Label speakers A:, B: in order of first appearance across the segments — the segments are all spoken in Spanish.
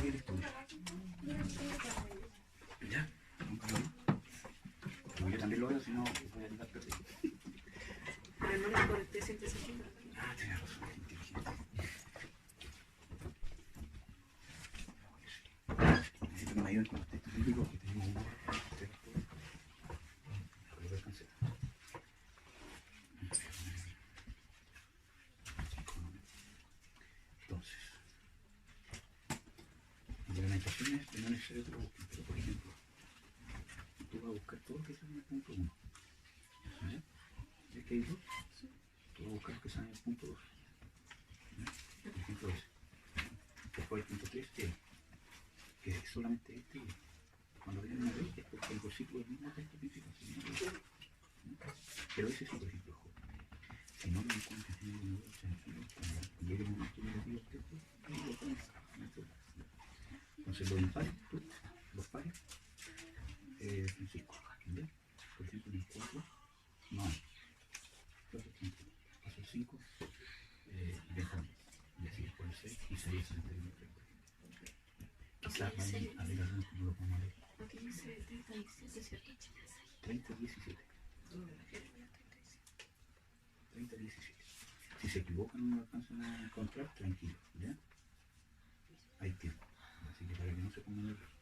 A: el estudio. ¿Ya? Como yo también lo veo, si no voy a llegar perdido.
B: Pero no le conecté 160.
A: Ah, tienes razón, inteligente. Necesito que me ayuden con los textos bíblicos que tenemos uno. Lo voy a cancelar. Entonces, de lamentaciones, que no es necesario que lo busquen, pero por ejemplo, tú vas a buscar todo lo que sale en el punto 1. ¿Vale? ¿Ves que hay dos? Tú vas a buscar lo que sale en el punto 2. Por ejemplo, ese. Después el punto 3, que es solamente este. Cuando viene una vez, es porque el versículo del mismo texto principal. Pero ese sí, por ejemplo, Job. Si no lo encuentras en ningún lugar, tranquilo, cuando llegue el momento de leer el texto, lo pones. Entonces, los impares, los pares, Francisco, ¿ya? Por ejemplo, en el 4, no hay. Paso el 5, Benjamín. Y así después el 6, Isaías 61. Quizás vayan a ver algunos como lo vamos a leer.
B: Aquí dice 37, ¿cierto?
A: 30, 17. 30, 17. Si se equivocan no lo alcanzan a encontrar, tranquilo, ¿ya? Hay tiempo. Así que para que no se pongan nerviosos.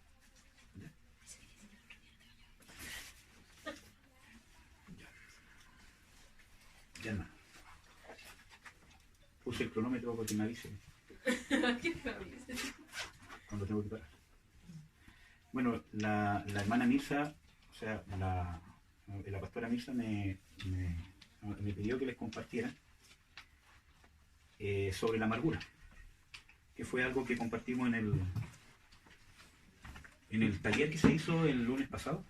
A: ¿Ya? Ya no. Puse el cronómetro porque me avise cuando tengo que parar. Bueno, la hermana Mirza, o sea, la pastora Mirza me pidió que les compartiera sobre la amargura, que fue algo que compartimos en el taller que se hizo el lunes pasado.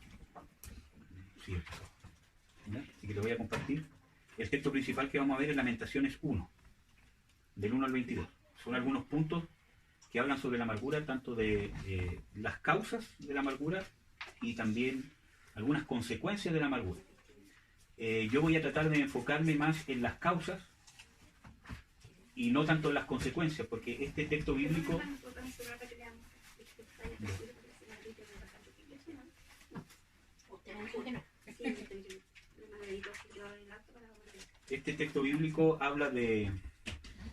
A: Sí, el pasado. ¿Ya? Así que te voy a compartir. El texto principal que vamos a ver es Lamentaciones 1, del 1 al 22. Son algunos puntos que hablan sobre la amargura, tanto de las causas de la amargura y también algunas consecuencias de la amargura. Yo voy a tratar de enfocarme más en las causas y no tanto en las consecuencias, porque este texto bíblico... Este texto bíblico habla de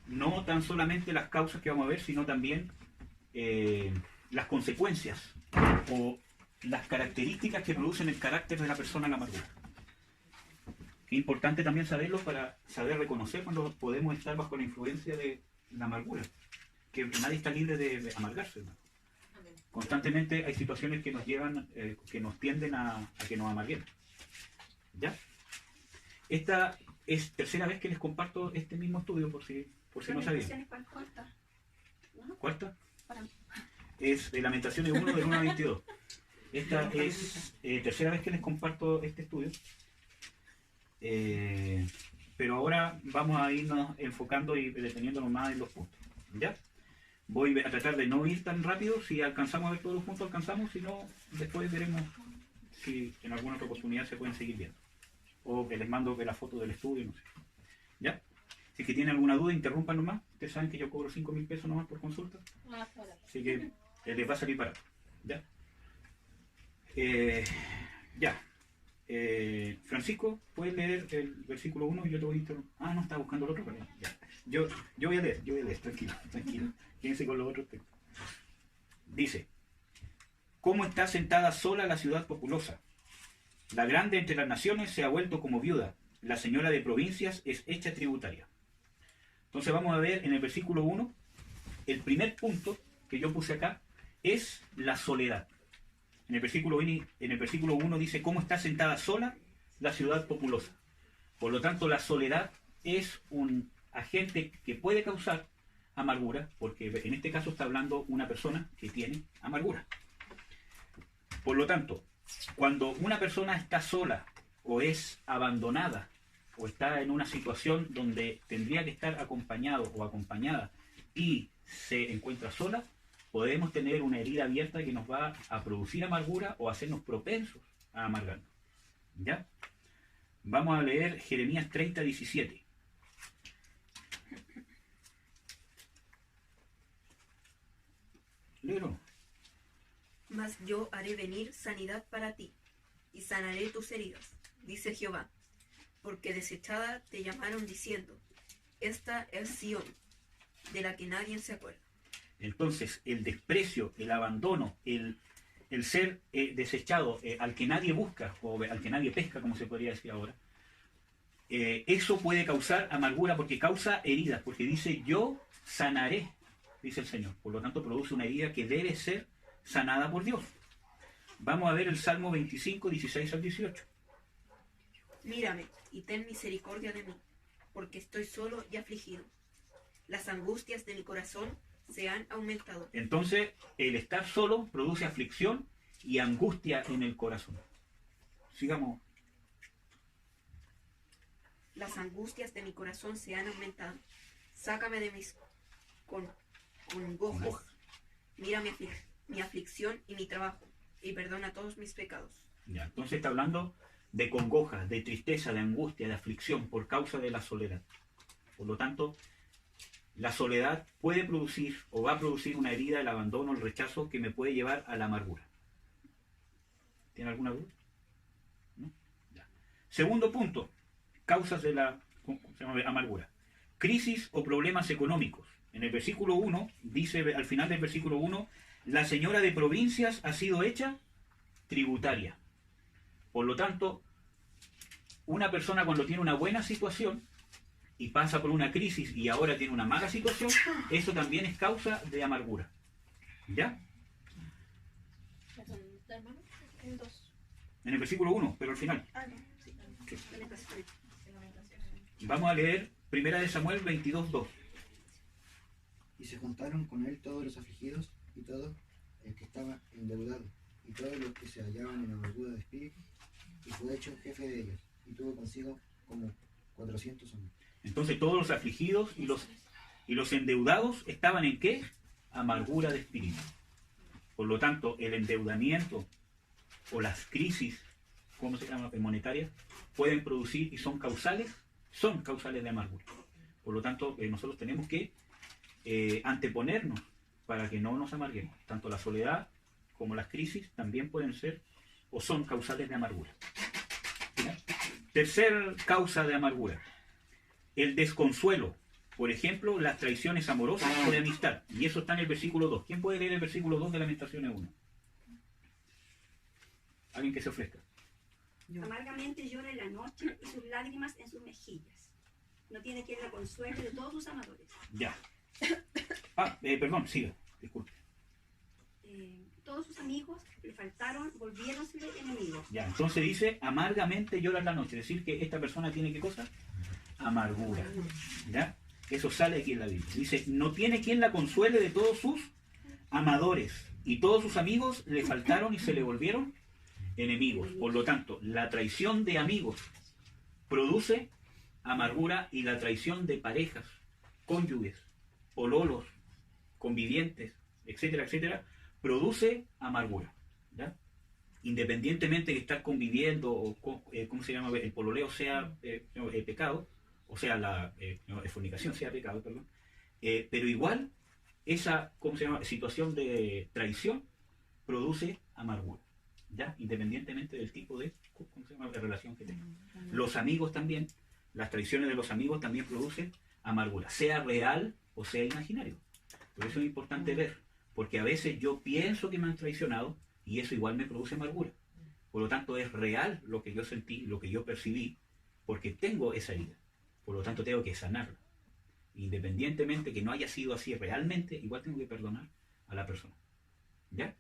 A: no tan solamente las causas que vamos a ver, sino también las consecuencias o las características que producen el carácter de la persona en la amargura. Es importante también saberlo para saber reconocer cuando podemos estar bajo la influencia de la amargura, que nadie está libre de amargarse, ¿no? Constantemente hay situaciones que nos llevan, que nos tienden a que nos amarguemos. ¿Ya? Esta es tercera vez que les comparto este mismo estudio, por si no sabían. ¿Cuarta? Es de Lamentaciones 1 del 1 al 22. Esta es tercera vez que les comparto este estudio. Pero ahora vamos a irnos enfocando y deteniéndonos más en los puntos. ¿Ya? Voy a tratar de no ir tan rápido. Si alcanzamos a ver todos los puntos, alcanzamos. Si no, después veremos si en alguna otra oportunidad se pueden seguir viendo. O que les mando la foto del estudio, no sé. ¿Ya? Si es que tienen alguna duda, interrumpan nomás. Ustedes saben que yo cobro 5.000 pesos nomás por consulta. Así que les va a salir barato. ¿Ya? Ya. Francisco, ¿puedes leer el versículo 1 y yo te voy a interrumpir? Ah, no, estaba buscando el otro, perdón. Ya. Yo voy a leer, tranquilo. Quédense con los otros textos. Dice: ¿Cómo está sentada sola la ciudad populosa? La grande entre las naciones se ha vuelto como viuda. La señora de provincias es hecha tributaria. Entonces vamos a ver en el versículo 1, el primer punto que yo puse acá es la soledad. En el versículo 1 dice: ¿cómo está sentada sola la ciudad populosa? Por lo tanto, la soledad es un agente que puede causar amargura, porque en este caso está hablando una persona que tiene amargura. Por lo tanto, cuando una persona está sola o es abandonada o está en una situación donde tendría que estar acompañado o acompañada y se encuentra sola, podemos tener una herida abierta que nos va a producir amargura o hacernos propensos a amargarnos. ¿Ya? Vamos a leer Jeremías 30, 17. Léelo.
B: Mas yo haré venir sanidad para ti, y sanaré tus heridas, dice Jehová, porque desechada te llamaron diciendo, esta es Sión, de la que nadie se acuerda.
A: Entonces, el desprecio, el abandono, el ser desechado, al que nadie busca, o al que nadie pesca, como se podría decir ahora, eso puede causar amargura porque causa heridas, porque dice, yo sanaré, dice el Señor. Por lo tanto, produce una herida que debe ser sanada por Dios. Vamos a ver el Salmo 25, 16 al 18.
B: Mírame y ten misericordia de mí, porque estoy solo y afligido. Las angustias de mi corazón se han aumentado.
A: Entonces, el estar solo produce aflicción y angustia en el corazón. Sigamos.
B: Las angustias de mi corazón se han aumentado. Sácame de mis congojas.
A: Congojas.
B: Mira mi aflicción y mi trabajo, y perdona todos mis pecados.
A: Ya, entonces está hablando de congoja, de tristeza, de angustia, de aflicción por causa de la soledad. Por lo tanto, la soledad puede producir o va a producir una herida, el abandono, el rechazo que me puede llevar a la amargura. ¿Tiene alguna duda? ¿No? Ya. Segundo punto, causas de la amargura. Crisis o problemas económicos. En el versículo 1, dice al final del versículo 1, la señora de provincias ha sido hecha tributaria. Por lo tanto, una persona cuando tiene una buena situación y pasa por una crisis y ahora tiene una mala situación, eso también es causa de amargura. ¿Ya?
B: hermano? En 2.
A: En el versículo 1, pero al final.
B: Ah, no, sí.
A: Vamos a leer 1 Samuel 22:2.
C: Y se juntaron con él todos los afligidos y todo el que estaba endeudado y todos los que se hallaban en amargura de espíritu, y fue hecho jefe de ellos, y tuvo consigo como 400 hombres.
A: Entonces todos los afligidos y los endeudados estaban ¿en qué? Amargura de espíritu. Por lo tanto, el endeudamiento o las crisis, ¿cómo se llama? Monetarias, pueden producir y son causales de amargura. Por lo tanto, nosotros tenemos que anteponernos para que no nos amarguemos. Tanto la soledad como las crisis también pueden ser o son causales de amargura. ¿Ya? Tercer causa de amargura, el desconsuelo. Por ejemplo, las traiciones amorosas o de amistad. Y eso está en el versículo 2. ¿Quién puede leer el versículo 2 de Lamentaciones 1? Alguien que se ofrezca.
D: Amargamente llora en la noche y sus lágrimas en sus mejillas. No tiene quien la consuele de todos sus amadores.
A: Ya. Perdón, siga. Disculpe.
D: Todos sus amigos le faltaron, volviéronse enemigos.
A: Ya, entonces dice, amargamente llora en la noche. Es decir, que esta persona tiene ¿qué cosa? Amargura. ¿Ya? Eso sale aquí en la Biblia. Dice, no tiene quien la consuele de todos sus amadores. Y todos sus amigos le faltaron y se le volvieron enemigos. Por lo tanto, la traición de amigos produce amargura, y la traición de parejas, cónyuges, pololos, convivientes, etcétera, etcétera, produce amargura. ¿Ya? Independientemente de estar conviviendo o, ¿cómo se llama? El pololeo sea pecado, o sea, la fornicación sea pecado, perdón, pero igual esa, ¿cómo se llama? Situación de traición produce amargura, ¿ya? Independientemente del tipo de, ¿cómo se llama? De relación que tenga. Los amigos también, las traiciones de los amigos también producen amargura, sea real o sea imaginario. Por eso es importante ver, porque a veces yo pienso que me han traicionado y eso igual me produce amargura. Por lo tanto, es real lo que yo sentí, lo que yo percibí, porque tengo esa herida. Por lo tanto, tengo que sanarla. Independientemente que no haya sido así realmente, igual tengo que perdonar a la persona. ¿Ya?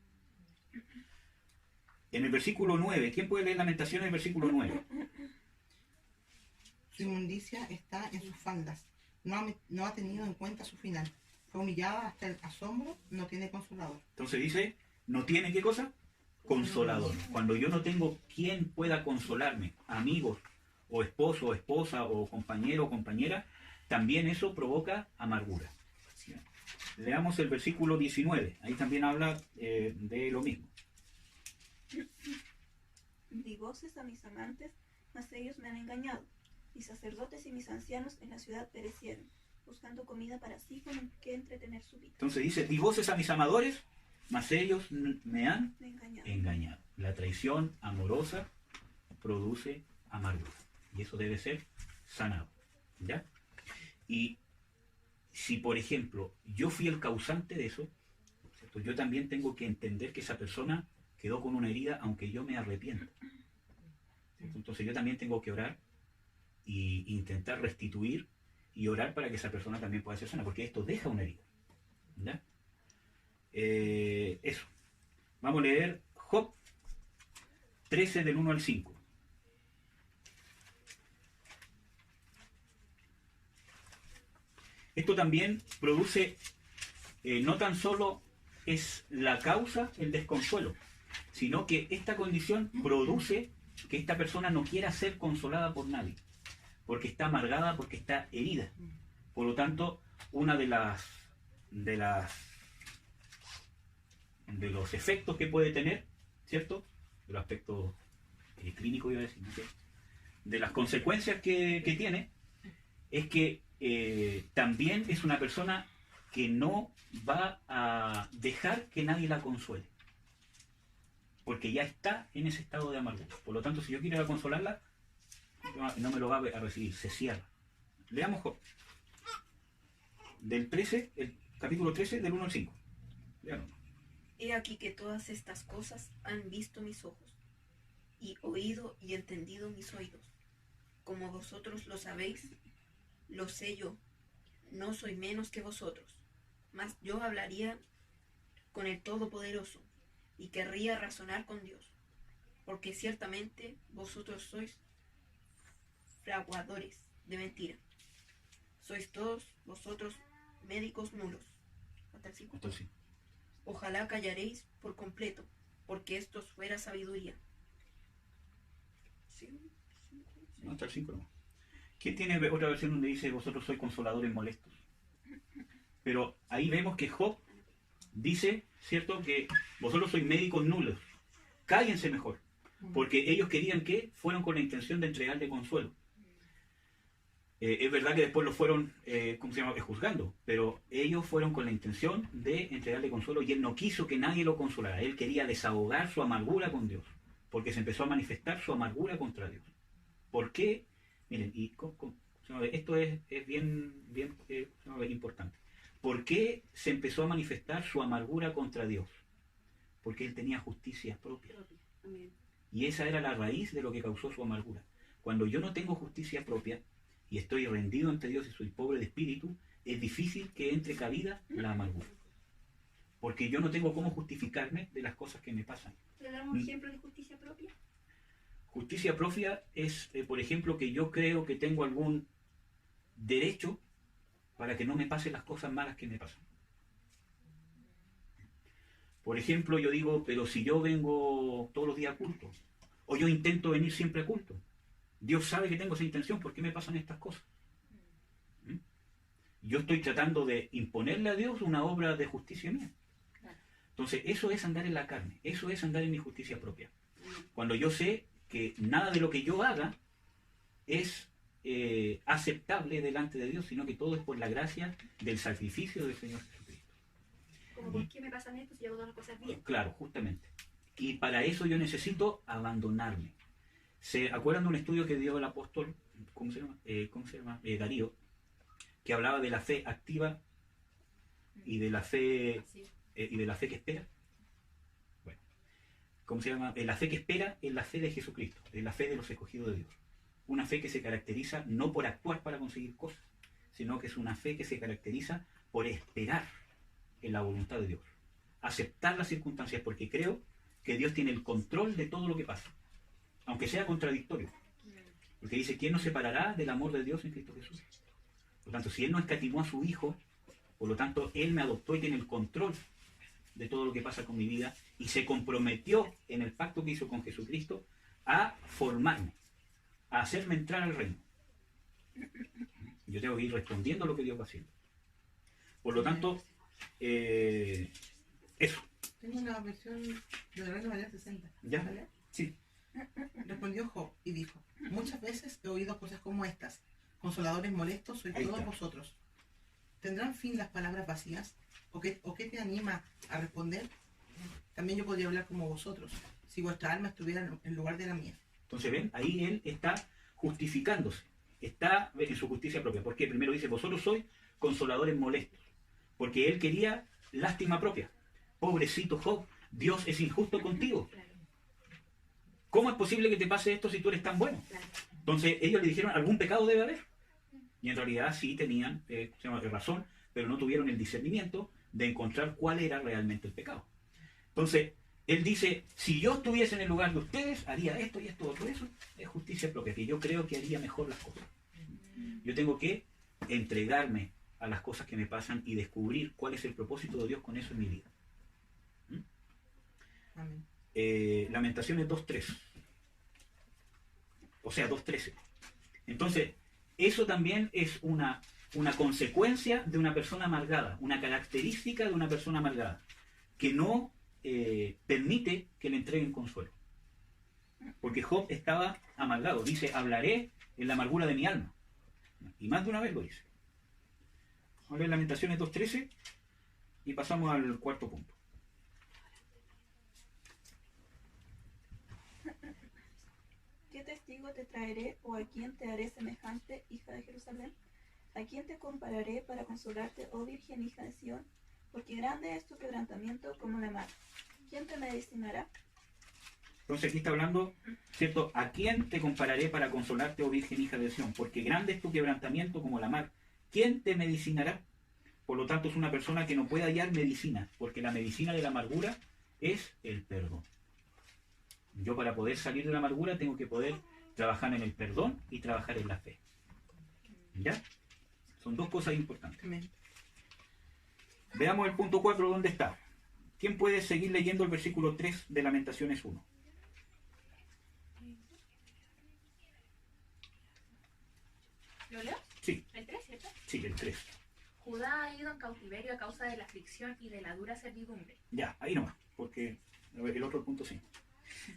A: En el versículo 9, ¿quién puede leer Lamentaciones en el versículo 9?
E: Su inmundicia está en sus faldas. No ha tenido en cuenta su final. Fue humillada hasta el asombro, no tiene consolador.
A: Entonces dice, ¿no tiene qué cosa? Consolador. Cuando yo no tengo quien pueda consolarme, amigos, o esposo, o esposa, o compañero, o compañera, también eso provoca amargura. Leamos el versículo 19. Ahí también habla de lo mismo.
F: Di voces a mis amantes, mas ellos me han engañado. Mis sacerdotes y mis ancianos en la ciudad perecieron, buscando comida para sí con que entretener su vida.
A: Entonces dice, di voces a mis amadores, mas ellos me han
F: engañado.
A: engañado. La traición amorosa produce amargura. Y eso debe ser sanado. ¿Ya? Y si, por ejemplo, yo fui el causante de eso, ¿cierto? Yo también tengo que entender que esa persona quedó con una herida, aunque yo me arrepienta. ¿Cierto? Entonces yo también tengo que orar e intentar restituir y orar para que esa persona también pueda ser sana, porque esto deja una herida. ¿Ya? Eso. Vamos a leer Job 13 del 1 al 5. Esto también produce, no tan solo es la causa el desconsuelo, sino que esta condición produce que esta persona no quiera ser consolada por nadie, porque está amargada, porque está herida. Por lo tanto, una de los efectos que puede tener, ¿cierto? De los aspectos clínicos, iba a decir, ¿no? De las consecuencias que tiene, es que también es una persona que no va a dejar que nadie la consuele, porque ya está en ese estado de amargura. Por lo tanto, si yo quiero ir a consolarla, no me lo va a recibir, se cierra. Leamos Job, del 13, el capítulo 13, del 1 al 5. Leamos.
B: He aquí que todas estas cosas han visto mis ojos, y oído y entendido mis oídos. Como vosotros lo sabéis, lo sé yo, no soy menos que vosotros, mas yo hablaría con el Todopoderoso, y querría razonar con Dios, porque ciertamente vosotros sois fraguadores de mentira. Sois todos vosotros médicos nulos. Hasta el 5.
A: Entonces,
B: Ojalá callaréis por completo, porque esto fuera sabiduría. ¿Sí?
A: no, hasta el 5 no. ¿Quién tiene otra versión donde dice vosotros sois consoladores molestos? Pero ahí vemos que Job dice, ¿cierto?, que vosotros sois médicos nulos. Cállense mejor, porque ellos querían que fueran con la intención de entregarle consuelo. Es verdad que después lo fueron, juzgando, pero ellos fueron con la intención de entregarle consuelo y él no quiso que nadie lo consolara. Él quería desahogar su amargura con Dios, porque se empezó a manifestar su amargura contra Dios. ¿Por qué? Miren, y esto es bien importante. ¿Por qué se empezó a manifestar su amargura contra Dios? Porque él tenía justicia propia.
D: Amén.
A: Y esa era la raíz de lo que causó su amargura. Cuando yo no tengo justicia propia y estoy rendido ante Dios y soy pobre de espíritu, es difícil que entre cabida la amargura. Porque yo no tengo cómo justificarme de las cosas que me pasan.
D: ¿Le damos un ejemplo de justicia propia?
A: Justicia propia es, por ejemplo, que yo creo que tengo algún derecho para que no me pasen las cosas malas que me pasan. Por ejemplo, yo digo, pero si yo vengo todos los días a culto, o yo intento venir siempre a culto, Dios sabe que tengo esa intención, ¿por qué me pasan estas cosas? Yo estoy tratando de imponerle a Dios una obra de justicia mía. Entonces, eso es andar en la carne, eso es andar en mi justicia propia. Cuando yo sé que nada de lo que yo haga es aceptable delante de Dios, sino que todo es por la gracia del sacrificio del Señor Jesucristo.
D: Como, ¿por qué me pasan esto si hago todas las cosas bien?
A: Claro, justamente. Y para eso yo necesito abandonarme. ¿Se acuerdan de un estudio que dio el apóstol, ¿cómo se llama? Darío, que hablaba de la fe activa y de la fe que espera? Bueno, ¿cómo se llama? La fe que espera es la fe de Jesucristo, es la fe de los escogidos de Dios. Una fe que se caracteriza no por actuar para conseguir cosas, sino que es una fe que se caracteriza por esperar en la voluntad de Dios. Aceptar las circunstancias porque creo que Dios tiene el control de todo lo que pasa, aunque sea contradictorio. Porque dice, ¿quién nos separará del amor de Dios en Cristo Jesús? Por lo tanto, si Él no escatimó a su Hijo, por lo tanto, Él me adoptó y tiene el control de todo lo que pasa con mi vida y se comprometió en el pacto que hizo con Jesucristo a formarme, a hacerme entrar al reino. Yo tengo que ir respondiendo a lo que Dios va haciendo. Por lo tanto, eso.
E: Tengo una versión de la Reina Valera 60.
A: ¿Ya?
E: ¿Vale?
A: Sí.
E: Respondió Job y dijo, muchas veces he oído cosas como estas, consoladores molestos sois
A: Ahí
E: todos
A: está.
E: vosotros. ¿Tendrán fin las palabras vacías? ¿O qué te anima a responder? También yo podría hablar como vosotros, si vuestra alma estuviera en lugar de la mía.
A: Entonces, ven, ahí él está justificándose, está en su justicia propia. Porque primero dice, vosotros sois consoladores molestos, porque él quería lástima propia. Pobrecito Job, Dios es injusto contigo. ¿Cómo es posible que te pase esto si tú eres tan bueno? Entonces ellos le dijeron, algún pecado debe haber. Y en realidad sí tenían razón, pero no tuvieron el discernimiento de encontrar cuál era realmente el pecado. Entonces, él dice, si yo estuviese en el lugar de ustedes, haría esto y esto, otro. Eso es justicia propia, que yo creo que haría mejor las cosas. Yo tengo que entregarme a las cosas que me pasan y descubrir cuál es el propósito de Dios con eso en mi vida.
E: Amén.
A: Lamentaciones 2.3. O sea, 2.13. Entonces, eso también es una consecuencia de una persona amargada, una característica de una persona amargada, que no permite que le entreguen consuelo. Porque Job estaba amargado. Dice, hablaré en la amargura de mi alma. Y más de una vez lo dice. Vamos a leer Lamentaciones 2.13 y pasamos al cuarto punto.
F: ¿Qué testigo te traeré o a quién te haré semejante, hija de Jerusalén? ¿A quién te compararé para consolarte, oh Virgen, hija de Sión? Porque grande es tu quebrantamiento como la mar. ¿Quién te medicinará?
A: Entonces aquí está hablando, ¿cierto? ¿A quién te compararé para consolarte, oh Virgen, hija de Sión? Porque grande es tu quebrantamiento como la mar. ¿Quién te medicinará? Por lo tanto, es una persona que no puede hallar medicina, porque la medicina de la amargura es el perdón. Yo para poder salir de la amargura tengo que poder trabajar en el perdón y trabajar en la fe. ¿Ya? Son dos cosas importantes.
E: Amén.
A: Veamos el punto 4, ¿dónde está? ¿Quién puede seguir leyendo el versículo 3 de Lamentaciones 1?
G: ¿Lo leo?
A: Sí,
G: ¿El 3, cierto?
A: sí, el 3.
G: Judá ha ido en cautiverio a causa de la aflicción y de la dura servidumbre.
A: Ya, ahí nomás, porque el otro punto sí.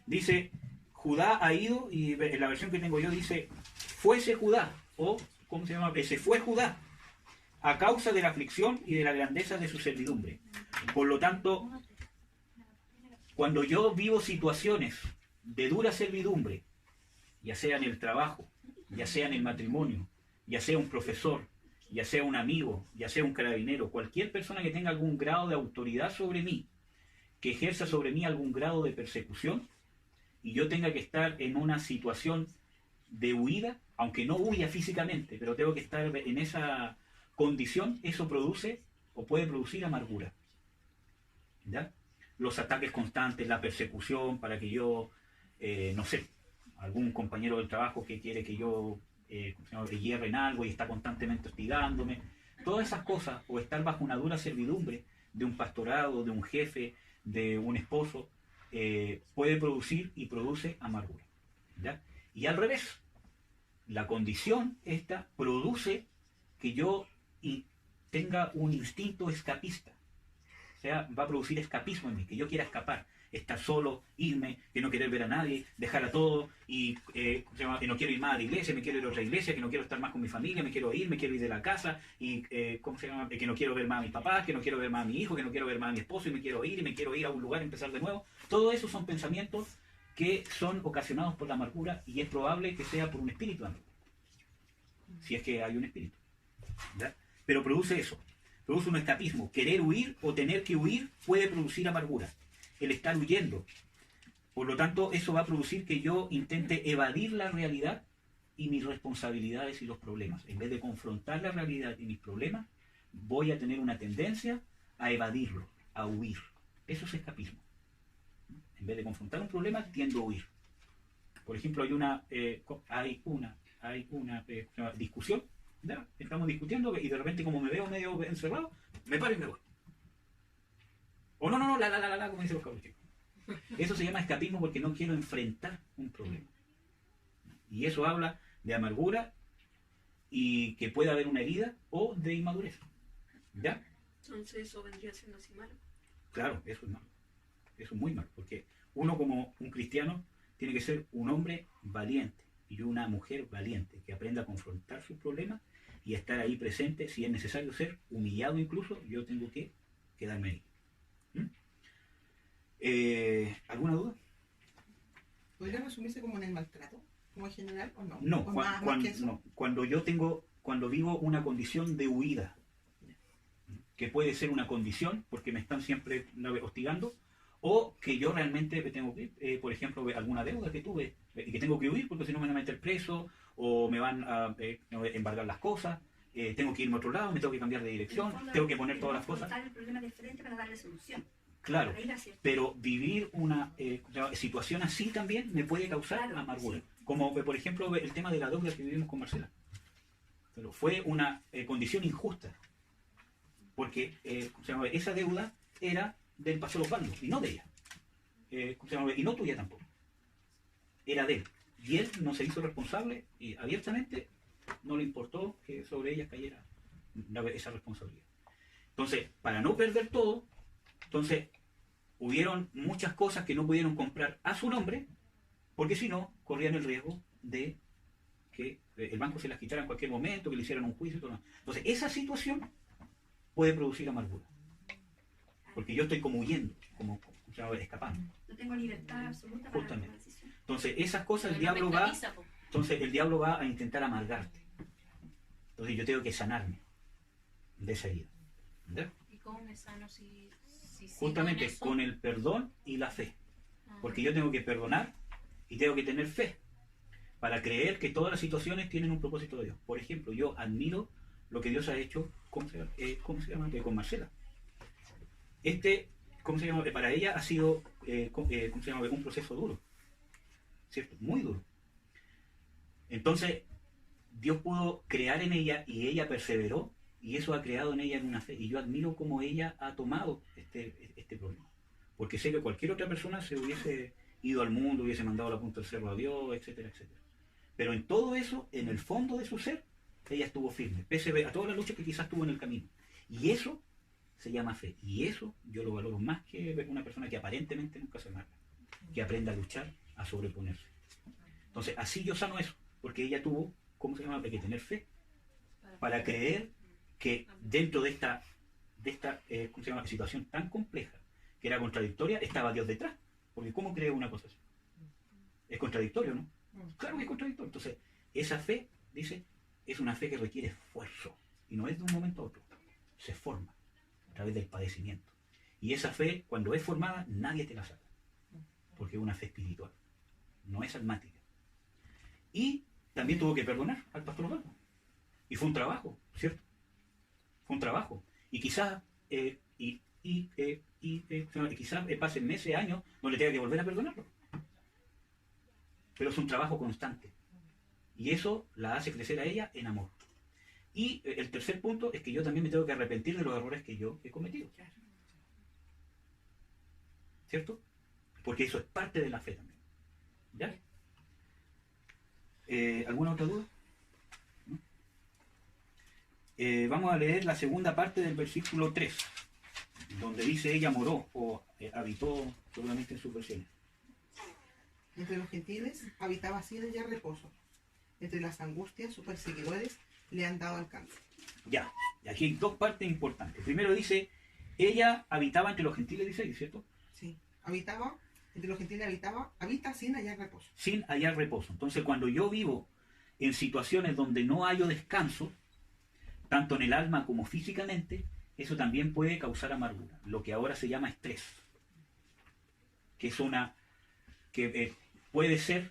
A: Dice, Judá ha ido, y en la versión que tengo yo dice, fuese Judá, o, ¿cómo se llama? Se fue Judá, a causa de la aflicción y de la grandeza de su servidumbre. Por lo tanto, cuando yo vivo situaciones de dura servidumbre, ya sea en el trabajo, ya sea en el matrimonio, ya sea un profesor, ya sea un amigo, ya sea un carabinero, cualquier persona que tenga algún grado de autoridad sobre mí, que ejerza sobre mí algún grado de persecución, y yo tenga que estar en una situación de huida, aunque no huya físicamente, pero tengo que estar en esa condición, eso produce o puede producir amargura. ¿Ya? Los ataques constantes, la persecución para que yo, no sé, algún compañero del trabajo que quiere que yo le hierre en algo y está constantemente hostigándome, todas esas cosas, o estar bajo una dura servidumbre de un pastorado, de un jefe, de un esposo, puede producir y produce amargura. ¿Ya? Y al revés, la condición esta produce que yo tenga un instinto escapista. O sea, va a producir escapismo en mí, que yo quiera escapar, estar solo, irme, que no querer ver a nadie, dejar a todo, y que no quiero ir más a la iglesia, me quiero ir a otra iglesia, que no quiero estar más con mi familia, me quiero ir de la casa, y que no quiero ver más a mis papás, que no quiero ver más a mi hijo, que no quiero ver más a mi esposo, y me quiero ir a un lugar, empezar de nuevo. Todo eso son pensamientos que son ocasionados por la amargura, y es probable que sea por un espíritu de amargura, si es que hay un espíritu. ¿Ya? Pero produce eso, produce un escapismo. Querer huir o tener que huir puede producir amargura, el estar huyendo. Por lo tanto, eso va a producir que yo intente evadir la realidad y mis responsabilidades y los problemas. En vez de confrontar la realidad y mis problemas, voy a tener una tendencia a evadirlo, a huir. Eso es escapismo. En vez de confrontar un problema, tiendo a huir. Por ejemplo, hay una discusión, ¿ya? Estamos discutiendo y de repente, como me veo medio encerrado, me paro y me voy. O no, como dicen los cabros chicos. Eso se llama escapismo porque no quiero enfrentar un problema. Y eso habla de amargura y que puede haber una herida o de inmadurez. ¿Ya?
B: Entonces eso vendría siendo así malo.
A: Claro, eso es malo. Eso es muy malo, porque uno como un cristiano tiene que ser un hombre valiente y una mujer valiente, que aprenda a confrontar sus problemas y a estar ahí presente. Si es necesario ser humillado incluso, yo tengo que quedarme ahí. ¿Alguna duda?
E: ¿Podría resumirse como en el maltrato? ¿Como en general o no?
A: No,
E: ¿O más que eso?
A: no. Cuando vivo una condición de huida, que puede ser una condición porque me están siempre hostigando, o que yo realmente tengo que, por ejemplo, alguna deuda que tuve y que tengo que huir porque si no me van a meter preso o me van a embargar las cosas, tengo que irme a otro lado, me tengo que cambiar de dirección, tengo que poner todas las cosas.
D: El problema de frente para darle solución.
A: Claro,
D: Para ir hacia-
A: pero vivir una situación así también me puede causar
D: Claro,
A: amargura.
D: sí.
A: Como por ejemplo el tema de la deuda que vivimos con Marcela. Pero fue una condición injusta, porque esa deuda era del pastor Osvaldo y no de ella. Y no tuya tampoco. Era de él. Y él no se hizo responsable y abiertamente no le importó que sobre ella cayera esa responsabilidad. Entonces, para no perder todo, entonces hubieron muchas cosas que no pudieron comprar a su nombre, porque si no, corrían el riesgo de que el banco se las quitara en cualquier momento, que le hicieran un juicio y todo. Entonces, esa situación puede producir amargura. Porque yo estoy como huyendo, como escapando.
D: No tengo libertad absoluta para
A: Justamente.
D: tomar decisión.
A: Entonces, esas cosas el
G: Pero no
A: diablo
G: me
A: va,
G: esclaviza, po.
A: entonces el diablo va a intentar amargarte. Entonces yo tengo que sanarme de esa herida. ¿Entendés?
G: ¿Y cómo me sano si sigo
A: Justamente
G: en eso?
A: con el perdón y la fe.
G: Ah.
A: Porque yo tengo que perdonar y tengo que tener fe para creer que todas las situaciones tienen un propósito de Dios. Por ejemplo, yo admiro lo que Dios ha hecho con Marcela. Para ella ha sido un proceso duro, ¿cierto? Muy duro. Entonces, Dios pudo crear en ella y ella perseveró y eso ha creado en ella una fe. Y yo admiro cómo ella ha tomado este problema. Porque sé que cualquier otra persona se hubiese ido al mundo, hubiese mandado la punta del cerro a Dios, etcétera, etcétera. Pero en todo eso, en el fondo de su ser, ella estuvo firme, pese a todas las luchas que quizás tuvo en el camino. Y eso se llama fe. Y eso yo lo valoro más que ver una persona que aparentemente nunca se amarga, que aprenda a luchar, a sobreponerse. Entonces, así yo sano eso, porque ella tuvo, Hay que tener fe para creer que dentro de esta situación tan compleja, que era contradictoria, estaba Dios detrás. Porque ¿cómo creo una cosa así? Es contradictorio, ¿no? Claro que es contradictorio. Entonces, esa fe, dice, es una fe que requiere esfuerzo. Y no es de un momento a otro. Se forma a través del padecimiento. Y esa fe, cuando es formada, nadie te la saca. Porque es una fe espiritual. No es almática. Y también tuvo que perdonar al pastor Osvaldo. Y fue un trabajo, ¿cierto? Fue un trabajo. Y quizás quizás pasen meses, años, donde tenga que volver a perdonarlo. Pero es un trabajo constante. Y eso la hace crecer a ella en amor. Y el tercer punto es que yo también me tengo que arrepentir de los errores que yo he cometido. ¿Cierto? Porque eso es parte de la fe también. ¿Ya? ¿Alguna otra duda? ¿No? Vamos a leer la segunda parte del versículo 3, donde dice ella moró o habitó seguramente en sus versiones.
E: Entre los gentiles habitaba así de ya reposo. Entre las angustias sus perseguidores le han dado alcance.
A: Ya, y aquí hay dos partes importantes. Primero dice, ella habitaba entre los gentiles, dice ahí, ¿cierto?
E: Sí, habitaba, entre los gentiles habita sin hallar reposo.
A: Sin hallar reposo. Entonces, cuando yo vivo en situaciones donde no hallo descanso, tanto en el alma como físicamente, eso también puede causar amargura, lo que ahora se llama estrés, que es puede ser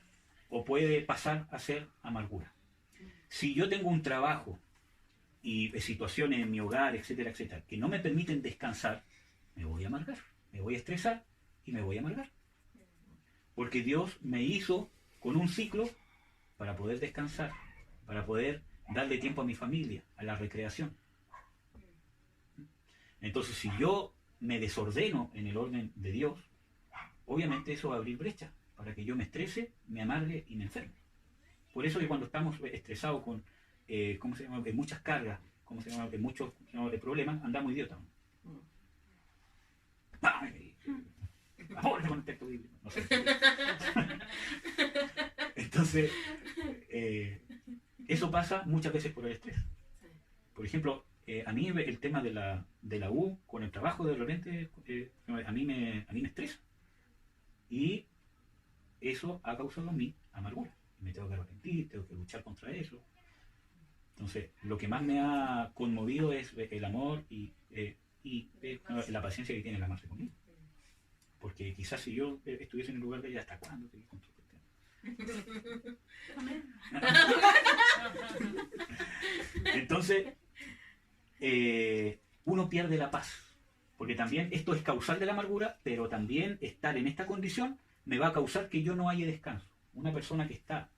A: o puede pasar a ser amargura. Si yo tengo un trabajo y situaciones en mi hogar, etcétera, etcétera, que no me permiten descansar, me voy a amargar, me voy a estresar y me voy a amargar. Porque Dios me hizo con un ciclo para poder descansar, para poder darle tiempo a mi familia, a la recreación. Entonces, si yo me desordeno en el orden de Dios, obviamente eso va a abrir brecha para que yo me estrese, me amargue y me enferme. Por eso que cuando estamos estresados con muchas cargas, muchos problemas, andamos idiotas. Ahora con el texto bíblico. No sé. Entonces, eso pasa muchas veces por el estrés. Por ejemplo, a mí el tema de la U con el trabajo de repente a mí me estresa. Y eso ha causado en mí amargura. Me tengo que arrepentir, tengo que luchar contra eso. Entonces, lo que más me ha conmovido es el amor y la paciencia que tiene la madre conmigo. Porque quizás si yo estuviese en el lugar de ella, ¿hasta cuándo? Entonces, uno pierde la paz. Porque también esto es causal de la amargura, pero también estar en esta condición me va a causar que yo no haya descanso. Una persona que está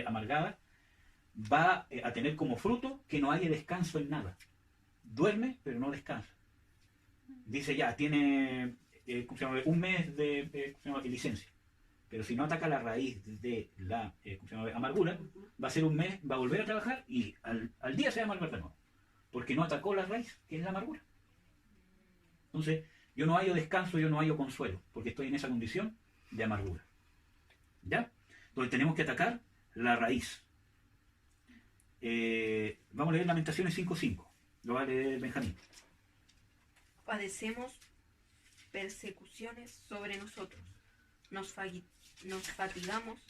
A: amargada va a tener como fruto que no haya descanso en nada. Duerme, pero no descansa. Dice ya, tiene un mes de licencia. Pero si no ataca la raíz de la amargura, va a ser un mes, va a volver a trabajar y al día se va a amargar de nuevo. Porque no atacó la raíz, que es la amargura. Entonces, yo no hallo descanso, yo no hallo consuelo, porque estoy en esa condición de amargura. ¿Ya? Entonces tenemos que atacar la raíz. Vamos a leer Lamentaciones 5.5. Lo va a leer Benjamín.
B: Padecemos persecuciones sobre nosotros. Nos fatigamos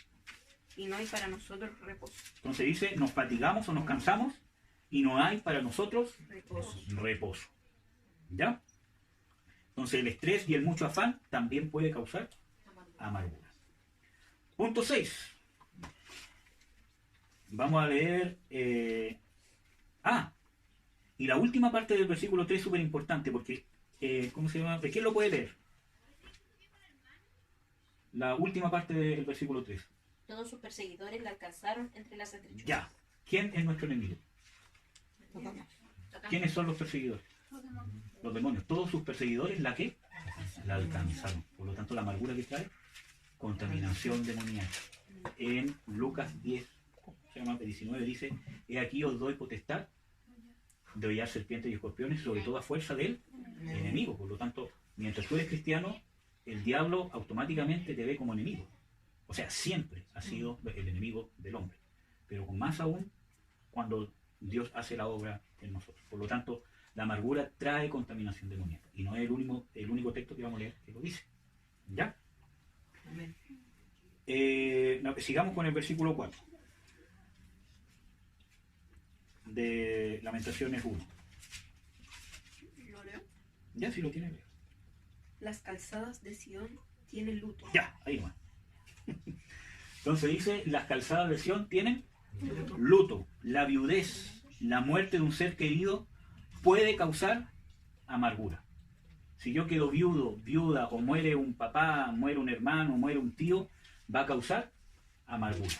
B: y no hay para nosotros reposo.
A: Entonces dice, nos fatigamos o nos cansamos y no hay para nosotros reposo. ¿Ya? Entonces el estrés y el mucho afán también puede causar amargura. Punto 6. Vamos a leer... y la última parte del versículo 3 es súper importante porque... ¿cómo se llama? ¿Quién lo puede leer? La última parte del versículo 3.
H: Todos sus perseguidores la alcanzaron entre las estrechuras.
A: Ya. ¿Quién es nuestro enemigo? ¿Quiénes son los perseguidores? Los demonios. Todos sus perseguidores, ¿la qué? La alcanzaron. Por lo tanto, la amargura que trae, contaminación demoníaca. En Lucas 10, se llama 19, dice, he aquí os doy potestad de hollar serpientes y escorpiones, sobre todo a fuerza del enemigo. Por lo tanto, mientras tú eres cristiano, el diablo automáticamente te ve como enemigo. O sea, siempre ha sido el enemigo del hombre. Pero con más aún, cuando Dios hace la obra en nosotros. Por lo tanto, la amargura trae contaminación demoníaca. Y no es el único texto que vamos a leer que lo dice. ¿Ya? Sigamos con el versículo 4. De Lamentaciones 1.
B: ¿Lo leo?
A: Ya, si lo tiene, leo.
B: Las calzadas de Sión tienen luto.
A: Ya, ahí va. Entonces dice, las calzadas de Sión tienen luto. La viudez, la muerte de un ser querido puede causar amargura. Si yo quedo viudo, viuda, o muere un papá, muere un hermano, muere un tío, va a causar amargura.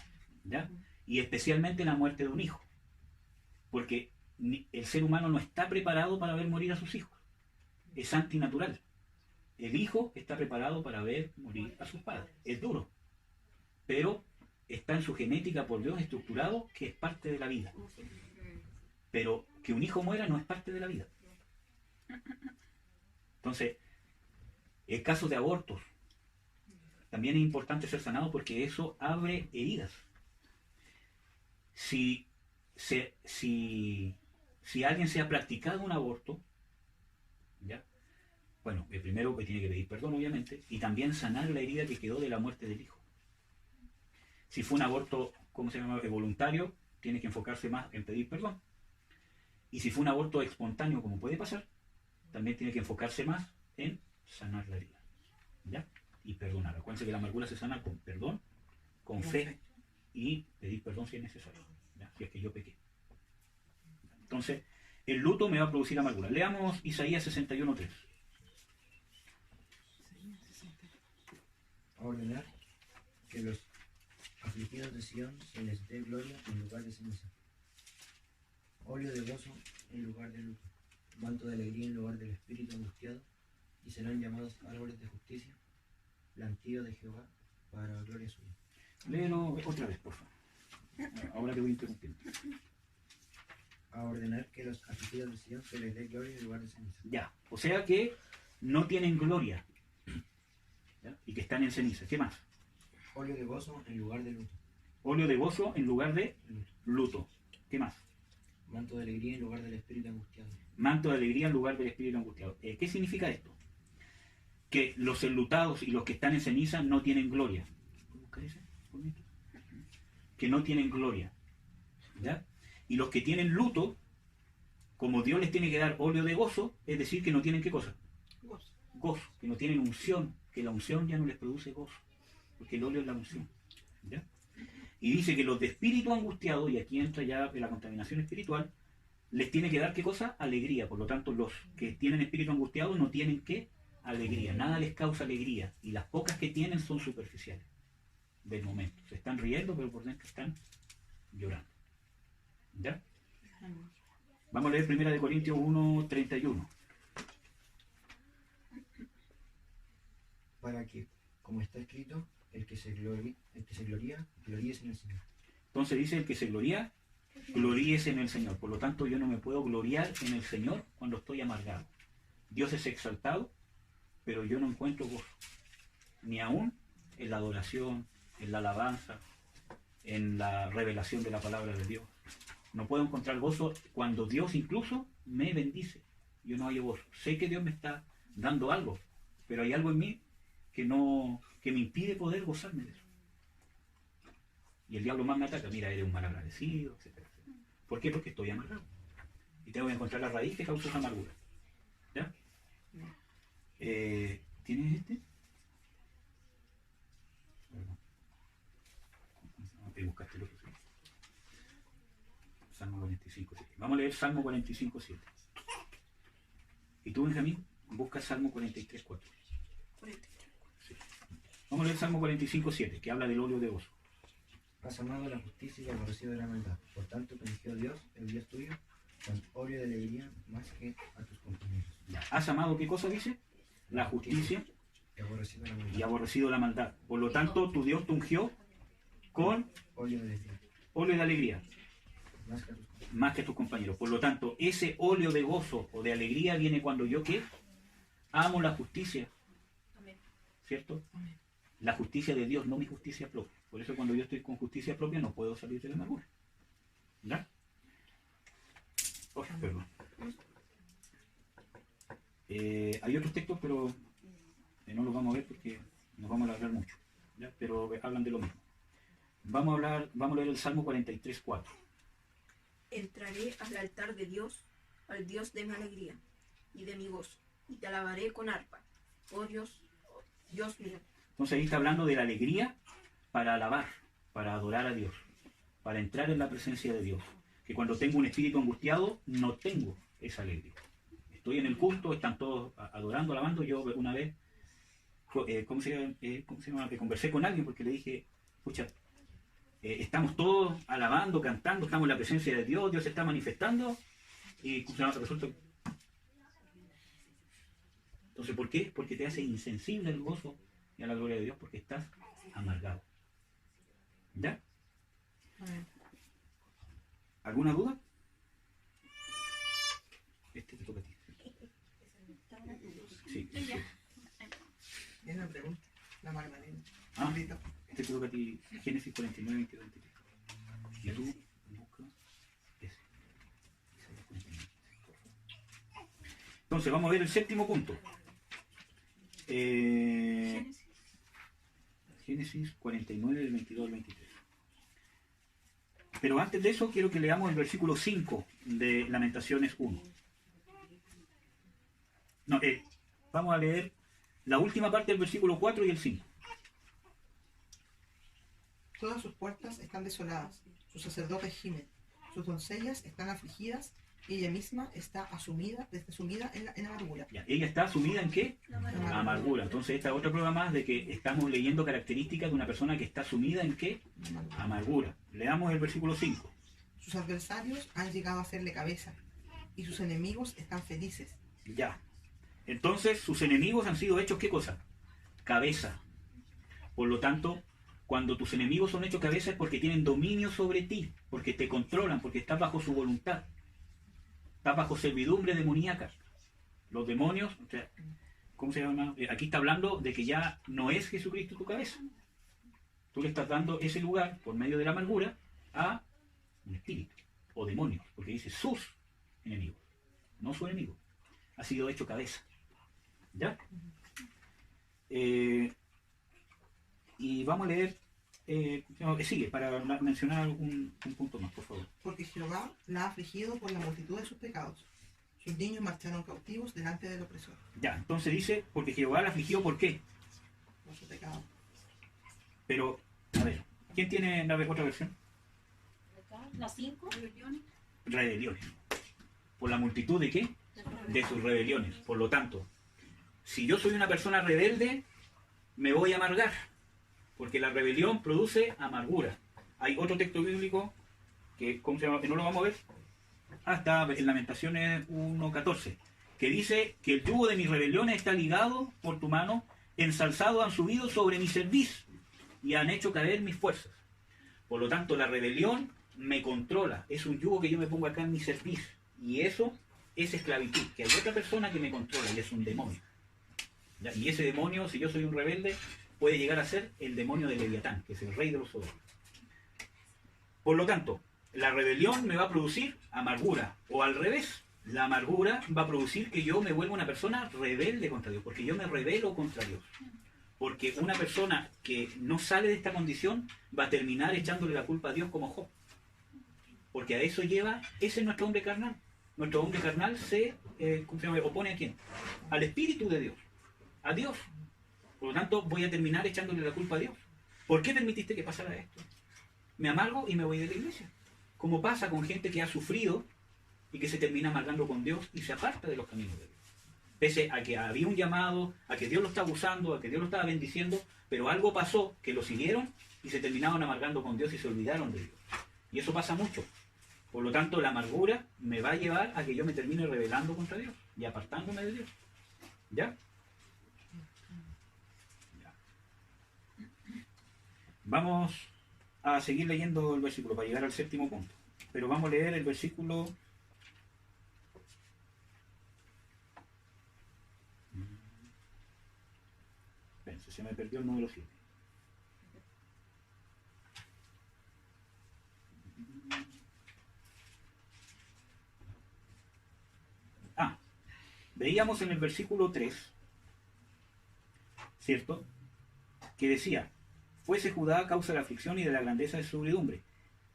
A: ¿Ya? Y especialmente la muerte de un hijo. Porque el ser humano no está preparado para ver morir a sus hijos. Es antinatural. El hijo está preparado para ver morir a sus padres. Es duro. Pero está en su genética por Dios estructurado que es parte de la vida. Pero que un hijo muera no es parte de la vida. Entonces, el caso de abortos también es importante ser sanado porque eso abre heridas. Si alguien se ha practicado un aborto, ¿ya? Bueno, el primero que tiene que pedir perdón, obviamente, y también sanar la herida que quedó de la muerte del hijo. Si fue un aborto, ¿cómo se llama? Voluntario, tiene que enfocarse más en pedir perdón. Y si fue un aborto espontáneo, como puede pasar, también tiene que enfocarse más en sanar la herida. ¿Ya? Y perdonar. Acuérdense que la amargura se sana con perdón, con fe y pedir perdón si es necesario. ¿Ya? Si es que yo pequé. Entonces, el luto me va a producir amargura. Leamos Isaías 61:3.
C: A ordenar que los afligidos de Sión se les dé gloria en lugar de ceniza, óleo de gozo en lugar de luto, manto de alegría en lugar del espíritu angustiado, y serán llamados árboles de justicia, plantío de Jehová para gloria suya.
A: Léelo otra vez, por favor. Ahora te voy interrumpiendo.
C: A ordenar que los afligidos de Sión se les dé gloria en lugar de ceniza.
A: Ya, o sea que no tienen gloria. ¿Ya? Y que están en ceniza. ¿Qué más?
C: Óleo de gozo en lugar de luto.
A: Óleo de gozo en lugar de luto. ¿Qué más?
C: Manto de alegría en lugar del espíritu angustiado.
A: Manto de alegría en lugar del espíritu angustiado. ¿Qué significa esto? que los enlutados y los que están en ceniza no tienen gloria. ¿Puedo buscar ese? Que no tienen gloria. ¿Ya? Y los que tienen luto, como Dios les tiene que dar óleo de gozo, es decir, que no tienen ¿qué cosa? Gozo, que no tienen unción, que la unción ya no les produce gozo, porque el óleo es la unción. ¿Ya? Y dice que los de espíritu angustiado, y aquí entra ya la contaminación espiritual, les tiene que dar ¿qué cosa? Alegría. Por lo tanto, los que tienen espíritu angustiado no tienen ¿qué? Alegría. Nada les causa alegría. Y las pocas que tienen son superficiales. Del momento. Se están riendo, pero por dentro están llorando. ¿Ya? Vamos a leer 1 Corintios 1:31.
C: Para que, como está escrito, el que se gloría, gloríese en el Señor.
A: Entonces dice, el que se gloría, gloríese en el Señor. Por lo tanto, yo no me puedo gloriar en el Señor cuando estoy amargado. Dios es exaltado, pero yo no encuentro gozo. Ni aún en la adoración, en la alabanza, en la revelación de la palabra de Dios. No puedo encontrar gozo cuando Dios incluso me bendice. Yo no hallo gozo. Sé que Dios me está dando algo, pero hay algo en mí que me impide poder gozarme de eso. Y el diablo más me ataca. Mira, eres un mal agradecido, etcétera, etcétera. ¿Por qué? Porque estoy amargado. Y tengo que encontrar la raíz que causa esa amargura. ¿Ya? ¿Tienes este? Buscaste el otro. Salmo 45:7. Vamos a leer Salmo 45:7. Y tú, Benjamín, busca Salmo 43:4. Sí. Vamos a leer Salmo 45:7, que habla del óleo de gozo.
C: Has amado la justicia y aborrecido la maldad. Por tanto, te eligió Dios, el Dios tuyo, con óleo de alegría más que a tus compañeros.
A: Ya. ¿Has amado qué cosa dice? La justicia
C: y aborrecido la maldad.
A: y aborrecido la maldad. Por lo tanto, tu Dios te ungió con
C: Óleo de alegría
A: óleo de alegría,
C: más que a tus compañeros.
A: más que a tus compañeros. Por lo tanto, ese óleo de gozo o de alegría viene cuando yo ¿qué? Amo la justicia. ¿Cierto? La justicia de Dios, no mi justicia propia. Por eso cuando yo estoy con justicia propia no puedo salir de la amargura. ¿Ya? Oh, perdón. Hay otros textos, pero no los vamos a ver porque nos vamos a alargar mucho. ¿Ya? Pero hablan de lo mismo. Vamos a leer el Salmo 43:4.
B: Entraré al altar de Dios, al Dios de mi alegría y de mi gozo, y te alabaré con arpa. Oh Dios, oh Dios mío.
A: Entonces ahí está hablando de la alegría para alabar, para adorar a Dios, para entrar en la presencia de Dios. Que cuando tengo un espíritu angustiado, no tengo esa alegría. Estoy en el culto, están todos adorando, alabando. Yo una vez, ¿cómo se llama? Que conversé con alguien porque le dije, escucha, estamos todos alabando, cantando, estamos en la presencia de Dios, Dios se está manifestando, y resulta... Entonces, ¿por qué? Porque te hace insensible al gozo y a la gloria de Dios, porque estás amargado. ¿Ya? ¿Alguna duda? Este te toca a ti. Sí, sí.
E: Tiene una pregunta. La Magdalena.
A: Ah, este te toca a ti. Génesis 49, 22, 23. Y tú busca ese. Entonces, vamos a ver el séptimo punto. Génesis 49, del 22 al 23. Pero antes de eso, quiero que leamos el versículo 5 de Lamentaciones 1. No, vamos a leer la última parte del versículo 4 y el 5.
E: Todas sus puertas están desoladas, sus sacerdotes gimen, sus doncellas están afligidas, y ella misma está sumida en amargura.
A: Ya, ella está sumida en ¿qué? Amargura. Entonces esta es otra prueba más de que estamos leyendo características de una persona que está sumida en ¿qué? Amargura. Leamos el versículo 5.
E: Sus adversarios han llegado a hacerle cabeza, y sus enemigos están felices.
A: Ya. Entonces sus enemigos han sido hechos ¿qué cosa? Cabeza. Por lo tanto, cuando tus enemigos son hechos cabeza es porque tienen dominio sobre ti, porque te controlan, porque estás bajo su voluntad. Estás bajo servidumbre demoníaca. Los demonios, o sea, ¿cómo se llama? Aquí está hablando de que ya no es Jesucristo tu cabeza. Tú le estás dando ese lugar, por medio de la amargura, a un espíritu, o demonios, porque dice sus enemigos, no su enemigo. Ha sido hecho cabeza. ¿Ya? Y vamos a leer, sigue, para mencionar un punto más, por favor.
E: Porque Jehová la ha afligido por la multitud de sus pecados. Sus niños marcharon cautivos delante del opresor.
A: Ya, entonces dice, porque Jehová la afligió, ¿por qué?
E: Por su pecado.
A: Pero, a ver, ¿quién tiene la otra versión?
H: Las 5.
A: Rebeliones. ¿Por la multitud de qué? De sus rebeliones. Por lo tanto, si yo soy una persona rebelde, me voy a amargar. Porque la rebelión produce amargura. Hay otro texto bíblico que, ¿cómo se llama? Que no lo vamos a ver hasta en Lamentaciones 1:14, que dice que el yugo de mis rebeliones está ligado por tu mano, ensalzado han subido sobre mi cerviz y han hecho caer mis fuerzas. Por lo tanto, la rebelión me controla. Es un yugo que yo me pongo acá en mi cerviz. Y eso es esclavitud, que hay otra persona que me controla y es un demonio. ¿Ya? Y ese demonio, si yo soy un rebelde, puede llegar a ser el demonio de Leviatán, que es el rey de los sodomitas. Por lo tanto, la rebelión me va a producir amargura, o al revés, la amargura va a producir que yo me vuelva una persona rebelde contra Dios, porque yo me rebelo contra Dios. Porque una persona que no sale de esta condición va a terminar echándole la culpa a Dios como Job. Porque a eso lleva, ese es nuestro hombre carnal. Nuestro hombre carnal se opone ¿a quién? Al Espíritu de Dios, a Dios. Por lo tanto, voy a terminar echándole la culpa a Dios. ¿Por qué permitiste que pasara esto? Me amargo y me voy de la iglesia. Como pasa con gente que ha sufrido y que se termina amargando con Dios y se aparta de los caminos de Dios. Pese a que había un llamado, a que Dios lo estaba usando, a que Dios lo estaba bendiciendo, pero algo pasó que lo siguieron y se terminaron amargando con Dios y se olvidaron de Dios. Y eso pasa mucho. Por lo tanto, la amargura me va a llevar a que yo me termine rebelando contra Dios y apartándome de Dios. ¿Ya? Vamos a seguir leyendo el versículo para llegar al séptimo punto. Pero vamos a leer el versículo... Espérense, se me perdió el número 7. Veíamos en el versículo 3, ¿cierto? Que decía, fuese Judá a causa de la aflicción y de la grandeza de su servidumbre.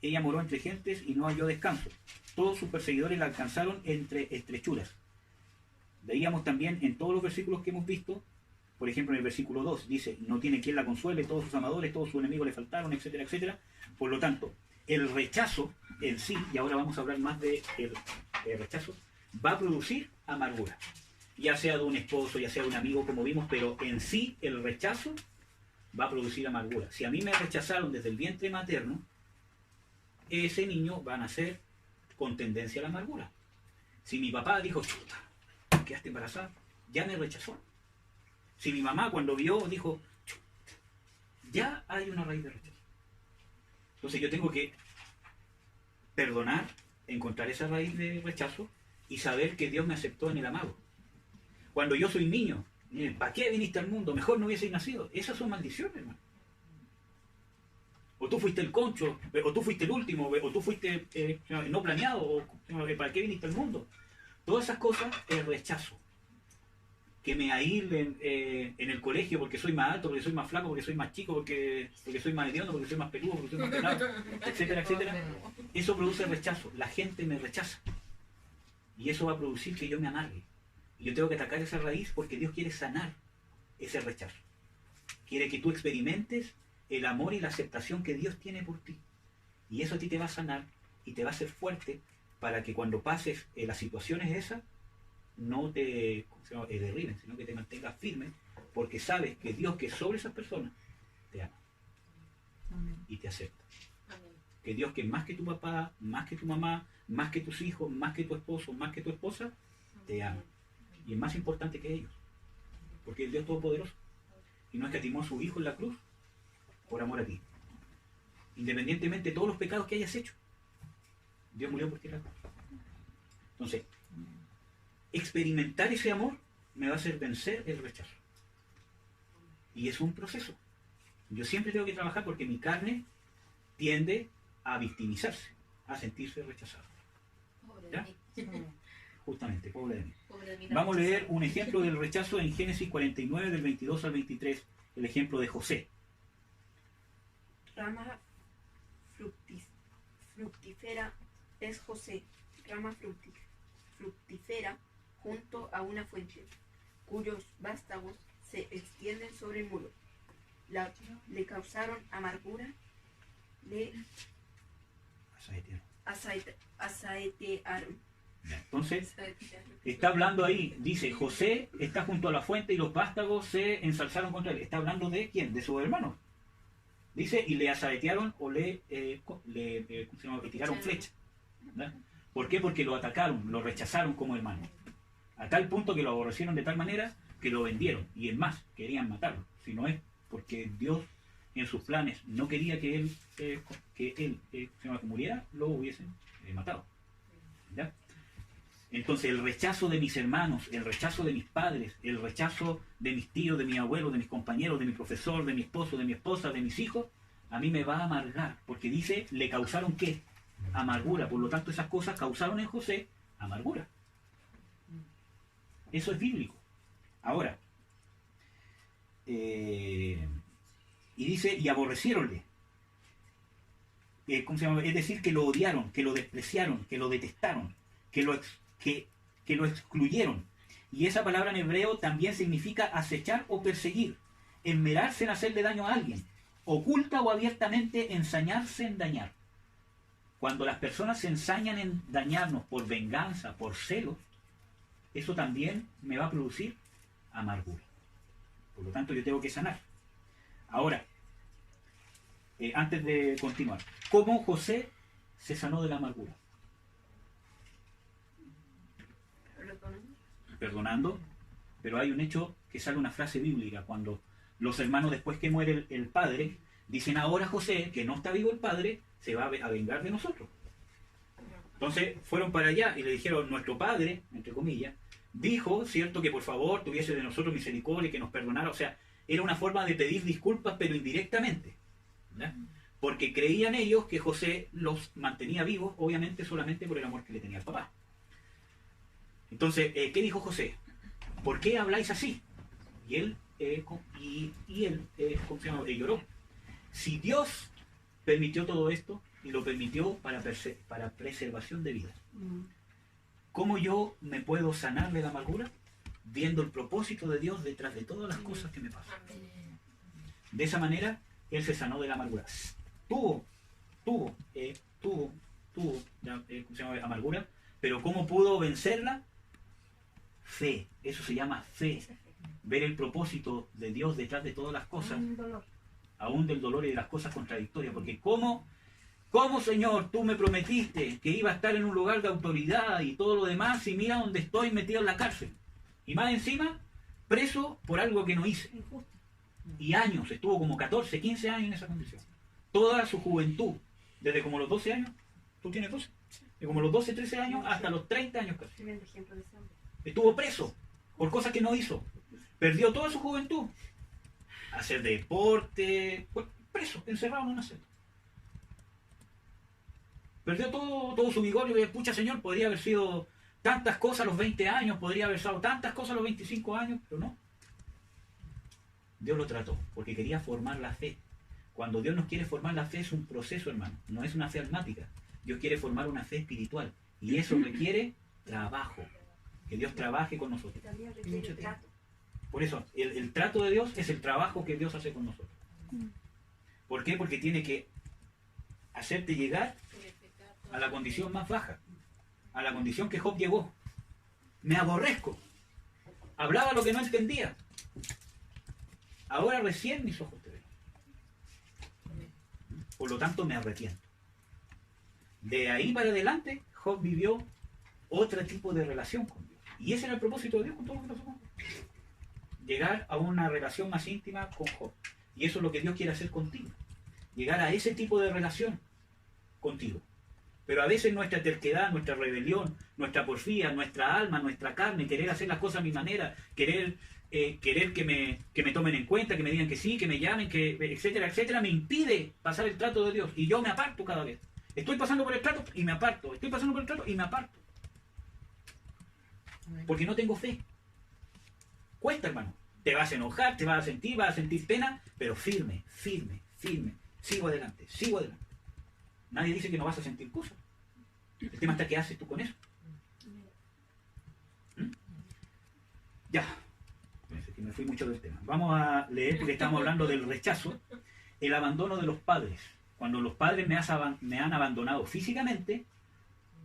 A: Ella moró entre gentes y no halló descanso. Todos sus perseguidores la alcanzaron entre estrechuras. Veíamos también en todos los versículos que hemos visto, por ejemplo en el versículo 2, dice, no tiene quien la consuele, todos sus amadores, todos sus enemigos le faltaron, etcétera, etcétera. Por lo tanto, el rechazo en sí, y ahora vamos a hablar más de el rechazo, va a producir amargura. Ya sea de un esposo, ya sea de un amigo, como vimos, pero en sí el rechazo va a producir amargura. Si a mí me rechazaron desde el vientre materno, ese niño va a nacer con tendencia a la amargura. Si mi papá dijo, chuta, quedaste embarazada, ya me rechazó. Si mi mamá cuando vio dijo, chuta, ya hay una raíz de rechazo. Entonces yo tengo que perdonar, encontrar esa raíz de rechazo y saber que Dios me aceptó en el amado. Cuando yo soy niño, miren, ¿para qué viniste al mundo? Mejor no hubieseis nacido. Esas son maldiciones, hermano. O tú fuiste el concho, o tú fuiste el último, o tú fuiste no planeado, o ¿para qué viniste al mundo? Todas esas cosas es rechazo. Que me aíslen en el colegio porque soy más alto, porque soy más flaco, porque soy más chico, porque soy más hediondo, porque soy más peludo, porque soy más pelado, etcétera, etcétera. Eso produce rechazo. La gente me rechaza. Y eso va a producir que yo me amargue. Y yo tengo que atacar esa raíz porque Dios quiere sanar ese rechazo. Quiere que tú experimentes el amor y la aceptación que Dios tiene por ti. Y eso a ti te va a sanar y te va a hacer fuerte para que cuando pases las situaciones esas, no te derriben, sino que te mantengas firme, porque sabes que Dios, que es sobre esas personas, te ama. Amén. Y te acepta. Amén. Que Dios, que más que tu papá, más que tu mamá, más que tus hijos, más que tu esposo, más que tu esposa, te ama. Y es más importante que ellos, porque es Dios Todopoderoso. Y no escatimó a su Hijo en la cruz por amor a ti. Independientemente de todos los pecados que hayas hecho, Dios murió por ti en la cruz. Entonces, experimentar ese amor me va a hacer vencer el rechazo. Y es un proceso. Yo siempre tengo que trabajar porque mi carne tiende a victimizarse, a sentirse rechazado. ¿Ya? justamente, pobre de mí.
G: Pobre de mí,
A: Vamos a leer un ejemplo del rechazo en Génesis 49, del 22 al 23, el ejemplo de José.
B: Rama fructífera es José, rama fructífera junto a una fuente, cuyos vástagos se extienden sobre el muro. Le causaron amargura, le asaetearon.
A: Entonces, está hablando ahí, dice, José está junto a la fuente y los vástagos se ensalzaron contra él. Está hablando de quién, de sus hermanos. Dice, y le asaetearon o le tiraron flecha. ¿Verdad? ¿Por qué? Porque lo atacaron, lo rechazaron como hermano. A tal punto que lo aborrecieron de tal manera que lo vendieron. Y es más, querían matarlo. Si no es porque Dios en sus planes no quería que él muriera, lo hubiesen matado. ¿Ya? Entonces el rechazo de mis hermanos, el rechazo de mis padres, el rechazo de mis tíos, de mi abuelo, de mis compañeros, de mi profesor, de mi esposo, de mi esposa, de mis hijos, a mí me va a amargar, porque dice, le causaron ¿qué? Amargura. Por lo tanto, esas cosas causaron en José amargura. Eso es bíblico. Ahora, y dice, y aborreciéronle. ¿Cómo se llama? Es decir, que lo odiaron, que lo despreciaron, que lo detestaron, que lo excluyeron. Y esa palabra en hebreo también significa acechar o perseguir, esmerarse en hacerle daño a alguien, oculta o abiertamente ensañarse en dañar. Cuando las personas se ensañan en dañarnos por venganza, por celos, eso también me va a producir amargura. Por lo tanto, yo tengo que sanar. Ahora, antes de continuar, ¿cómo José se sanó de la amargura? Perdonando, pero hay un hecho que sale una frase bíblica, cuando los hermanos, después que muere el padre, dicen, ahora José, que no está vivo el padre, se va a vengar de nosotros. Entonces fueron para allá y le dijeron, nuestro padre, entre comillas, dijo, cierto, que por favor tuviese de nosotros misericordia, que nos perdonara. O sea, era una forma de pedir disculpas, pero indirectamente, ¿verdad? Porque creían ellos que José los mantenía vivos, obviamente solamente por el amor que le tenía al papá. Entonces, ¿qué dijo José? ¿Por qué habláis así? Y él, ¿cómo se llama? Lloró. Si Dios permitió todo esto, y lo permitió para preservación de vida, ¿cómo yo me puedo sanar de la amargura? Viendo el propósito de Dios detrás de todas las cosas que me pasan. De esa manera, él se sanó de la amargura. Tuvo ¿cómo se llama? Amargura, pero ¿cómo pudo vencerla? Fe, eso se llama fe. Ver el propósito de Dios detrás de todas las cosas, aún del dolor y de las cosas contradictorias. Porque ¿cómo, Señor, tú me prometiste que iba a estar en un lugar de autoridad y todo lo demás, y mira dónde estoy metido en la cárcel? Y más encima, preso por algo que no hice. Y años, estuvo como 14, 15 años en esa condición. Toda su juventud, desde como los 12 años, ¿tú tienes 12? De como los 12, 13 años hasta los 30 años casi. Estuvo preso por cosas que no hizo. Perdió toda su juventud. Hacer deporte, preso, encerrado en una celda. Perdió todo su vigor y pucha, Señor, podría haber sido tantas cosas a los 20 años, podría haber sido tantas cosas a los 25 años, pero no. Dios lo trató, porque quería formar la fe. Cuando Dios nos quiere formar la fe es un proceso, hermano, no es una fe almática. Dios quiere formar una fe espiritual, y eso requiere trabajo, que Dios trabaje con nosotros.
D: También requiere trato.
A: Por eso, el trato de Dios es el trabajo que Dios hace con nosotros. ¿Por qué? Porque tiene que hacerte llegar a la condición más baja, a la condición que Job llegó. Me aborrezco. Hablaba lo que no entendía. Ahora recién mis ojos te ven. Por lo tanto, me arrepiento. De ahí para adelante, Job vivió otro tipo de relación con Dios. Y ese era el propósito de Dios con todo lo que pasó con Job. Llegar a una relación más íntima con Job. Y eso es lo que Dios quiere hacer contigo. Llegar a ese tipo de relación contigo. Pero a veces nuestra terquedad, nuestra rebelión, nuestra porfía, nuestra alma, nuestra carne, querer hacer las cosas a mi manera, querer que me tomen en cuenta, que me digan que sí, que me llamen, que etcétera, etcétera, me impide pasar el trato de Dios. Y yo me aparto cada vez. Estoy pasando por el trato y me aparto. Estoy pasando por el trato y me aparto. Porque no tengo fe. Cuesta, hermano. Te vas a enojar, te vas a sentir pena, pero firme, firme, firme. Sigo adelante, sigo adelante. Nadie dice que no vas a sentir cosas. El tema está qué haces tú con eso. ¿Mm? Ya. Parece que me fui mucho del tema. Vamos a leer porque estamos hablando del rechazo, el abandono de los padres. Cuando los padres me han abandonado físicamente,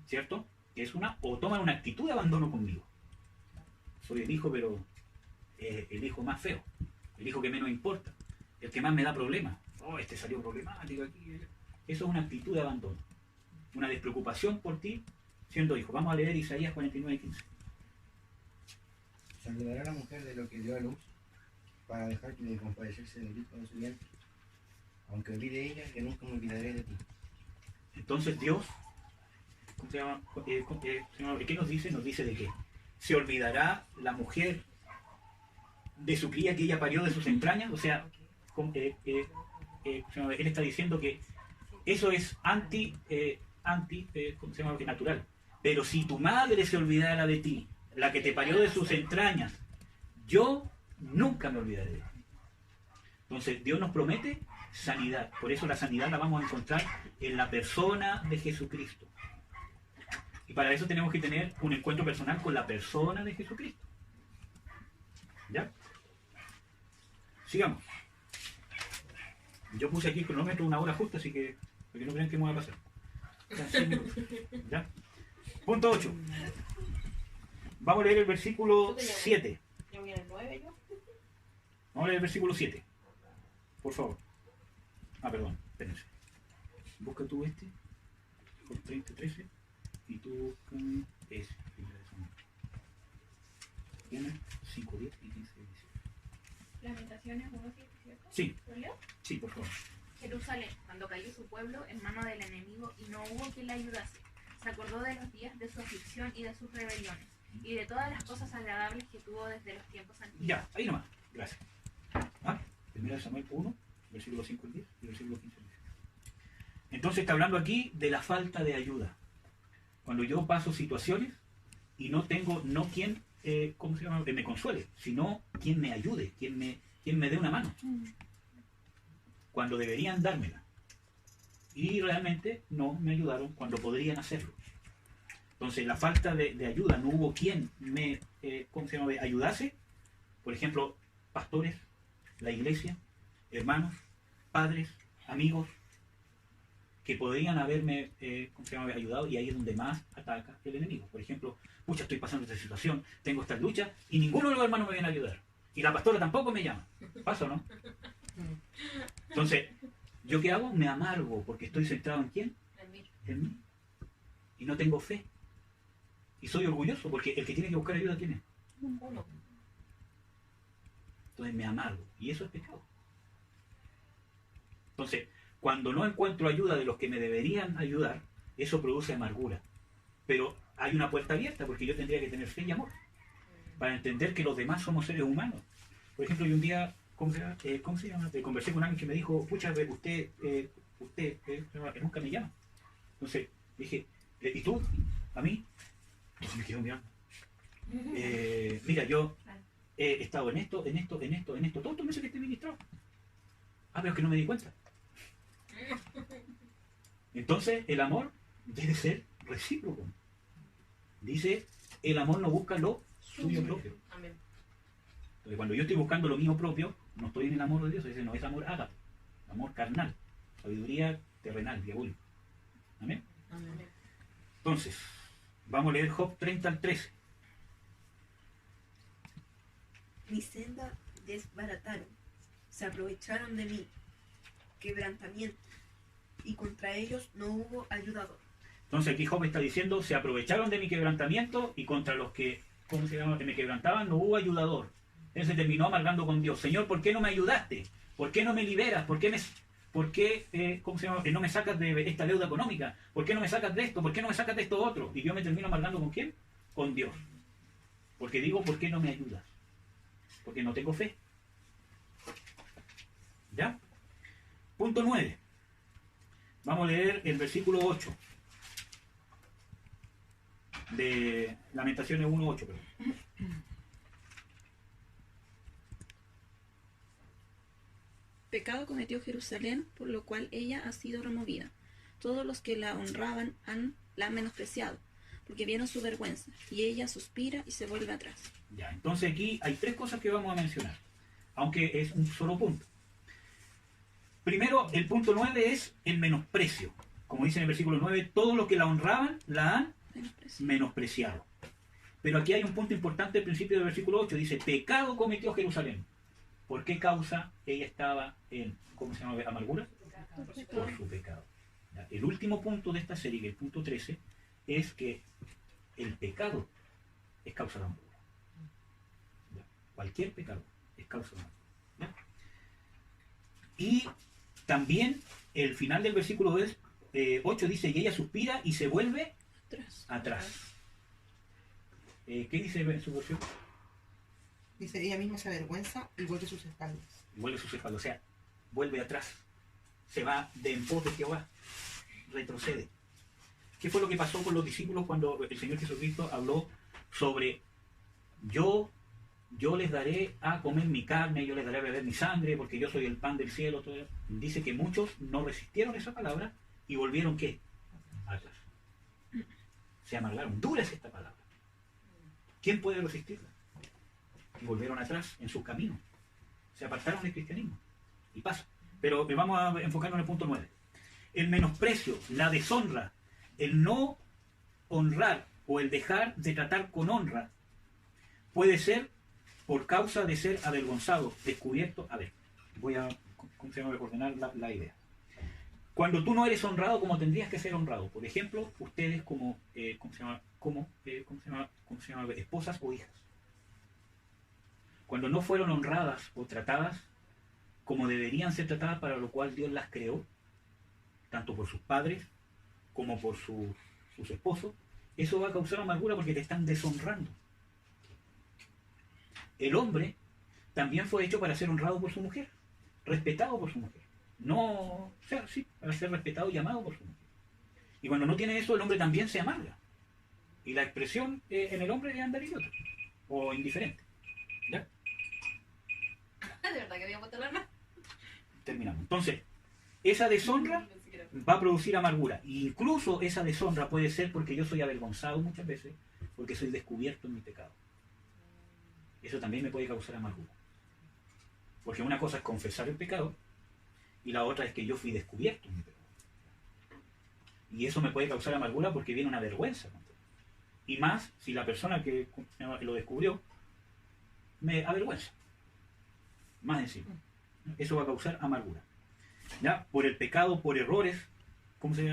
A: ¿cierto? Que es o toman una actitud de abandono conmigo. Soy el hijo, pero el hijo más feo, el hijo que menos importa, el que más me da problemas. Oh, este salió problemático aquí. Eso es una actitud de abandono, una despreocupación por ti siendo hijo. Vamos a leer Isaías 49:15.
C: Se olvidará la mujer de lo que dio a luz para dejar de compadecerse del hijo de su vientre. Aunque olvide ella, que nunca me olvidaré de ti.
A: Entonces Dios, ¿cómo se llama? ¿Qué nos dice? Nos dice de que se olvidará la mujer de su cría que ella parió de sus entrañas. O sea, él está diciendo que eso es ¿cómo se llama? Natural. Pero si tu madre se olvidara de ti, la que te parió de sus entrañas, yo nunca me olvidaré de ti. Entonces Dios nos promete sanidad. Por eso la sanidad la vamos a encontrar en la persona de Jesucristo. Y para eso tenemos que tener un encuentro personal con la persona de Jesucristo. ¿Ya? Sigamos. Yo puse aquí el cronómetro 1 hora justa, así que para que no crean que me voy a pasar. Ya, 6 minutos. ¿Ya? Punto 8. Vamos a leer el versículo 7.
F: Yo voy al 9 yo.
A: Vamos a leer el versículo 7. Por favor. Perdón, espérense. Busca tú con 30:13, y tú busca ese. 5, 10 y 15.
G: Lamentaciones 1:7, ¿cierto?
A: Sí.
G: ¿Lo leo?
A: Sí, por favor.
G: Jerusalén, cuando cayó su pueblo en manos del enemigo y no hubo quien la ayudase, se acordó de los días de su aflicción y de sus rebeliones, y de todas las cosas agradables que tuvo desde los tiempos antiguos.
A: Ya, ahí nomás. Gracias. Primera de Samuel 1, versículo 5 al 10 y versículo 15 al 10. Entonces está hablando aquí de la falta de ayuda. Cuando yo paso situaciones y no tengo, no quien, ¿cómo se llama? Me consuele, sino quien me ayude, quien me dé una mano. Cuando deberían dármela. Y realmente no me ayudaron cuando podrían hacerlo. Entonces la falta de ayuda, no hubo quien me ¿cómo se llama? Ayudase. Por ejemplo, pastores, la iglesia, hermanos, padres, amigos, que podrían haberme ¿cómo se llama? Ayudado, y ahí es donde más ataca el enemigo. Por ejemplo, pucha, estoy pasando esta situación, tengo esta lucha, y ninguno de los hermanos me viene a ayudar. Y la pastora tampoco me llama. ¿Pasa o no? Entonces, ¿yo qué hago? Me amargo, porque estoy centrado en ¿quién? En mí. Y no tengo fe. Y soy orgulloso, porque el que tiene que buscar ayuda, ¿quién es?
F: Uno.
A: Entonces me amargo. Y eso es pecado. Entonces, cuando no encuentro ayuda de los que me deberían ayudar, eso produce amargura. Pero hay una puerta abierta, porque yo tendría que tener fe y amor para entender que los demás somos seres humanos. Por ejemplo, yo un día, ¿cómo se llama? Conversé con alguien que me dijo, pucha, usted nunca me llama. Entonces dije, ¿y tú? ¿A mí? Entonces me quedo mirando. Mira, yo he estado en esto, todos los meses que estoy ministrado. Pero es que no me di cuenta. Entonces, el amor debe ser recíproco. Dice, el amor no busca lo suyo propio.
F: Amén.
A: Entonces, cuando yo estoy buscando lo mío propio, no estoy en el amor de Dios. Dice, no, es amor ágape, amor carnal, sabiduría terrenal, diabólico. Amén.
F: Amén.
A: Entonces, vamos a leer Job 30:13.
B: Mi senda desbarataron, se aprovecharon de mí, quebrantamiento, y contra ellos no hubo ayudador.
A: Entonces aquí Job está diciendo, se aprovecharon de mi quebrantamiento y contra los que, ¿cómo se llama?, que me quebrantaban no hubo ayudador. Él se terminó amargando con Dios. Señor, ¿por qué no me ayudaste? ¿Por qué no me liberas? ¿Por qué ¿cómo se llama?, no me sacas de esta deuda económica? ¿Por qué no me sacas de esto? ¿Por qué no me sacas de esto otro? Y yo me termino amargando ¿con quién? Con Dios. Porque digo, ¿por qué no me ayudas? Porque no tengo fe. ¿Ya? Punto 9. Vamos a leer el versículo 8. de Lamentaciones 1:8.
F: Pecado cometió Jerusalén, por lo cual ella ha sido removida. Todos los que la honraban la han menospreciado, porque vieron su vergüenza, y ella suspira y se vuelve atrás.
A: Ya, entonces aquí hay tres cosas que vamos a mencionar, aunque es un solo punto. Primero, el punto 9 es el menosprecio. Como dice en el versículo 9, todos los que la honraban la han menospreciado. Pero aquí hay un punto importante al principio del versículo 8. Dice, pecado cometió Jerusalén. ¿Por qué causa ella estaba en, ¿cómo se llama? Amargura? Por su pecado. ¿Ya? El último punto de esta serie, el punto 13, es que el pecado es causa de amargura. ¿Ya? Cualquier pecado es causa de amargura. ¿Ya? Y también el final del versículo 8 dice, y ella suspira y se vuelve atrás. ¿Qué dice en su versión?
E: Dice, ella misma se avergüenza y vuelve sus espaldas.
A: Y vuelve sus espaldas, o sea, vuelve atrás. Se va de en pos de Jehová. Retrocede. ¿Qué fue lo que pasó con los discípulos cuando el Señor Jesucristo habló sobre yo les daré a comer mi carne, yo les daré a beber mi sangre, porque yo soy el pan del cielo? Todo eso? Dice que muchos no resistieron esa palabra y volvieron, ¿qué? Atrás. Se amargaron. Dura es esta palabra. ¿Quién puede resistirla? Y volvieron atrás en sus caminos. Se apartaron del cristianismo. Y pasa. Pero vamos a enfocarnos en el punto 9. El menosprecio, la deshonra, el no honrar o el dejar de tratar con honra puede ser por causa de ser avergonzado, descubierto. A ver, voy a ordenar la idea. Cuando tú no eres honrado como tendrías que ser honrado, por ejemplo, ustedes como esposas o hijas, cuando no fueron honradas o tratadas como deberían ser tratadas, para lo cual Dios las creó, tanto por sus padres como por sus esposos, eso va a causar amargura porque te están deshonrando. El hombre también fue hecho para ser honrado por su mujer, respetado por su mujer. No, o sea, sí, para ser respetado y amado por su mujer. Y cuando no tiene eso, el hombre también se amarga. Y la expresión en el hombre es andar idiota o indiferente. ¿Ya?
H: De verdad que había puesto la arma.
A: Terminamos. Entonces, esa deshonra va a producir amargura. E incluso esa deshonra puede ser porque yo soy avergonzado muchas veces, porque soy descubierto en mi pecado. Eso también me puede causar amargura. Porque una cosa es confesar el pecado y la otra es que yo fui descubierto en mi pecado. Y eso me puede causar amargura porque viene una vergüenza. Y más si la persona que lo descubrió me avergüenza. Más encima. Eso va a causar amargura. ¿Ya? Por el pecado, por errores, ¿cómo se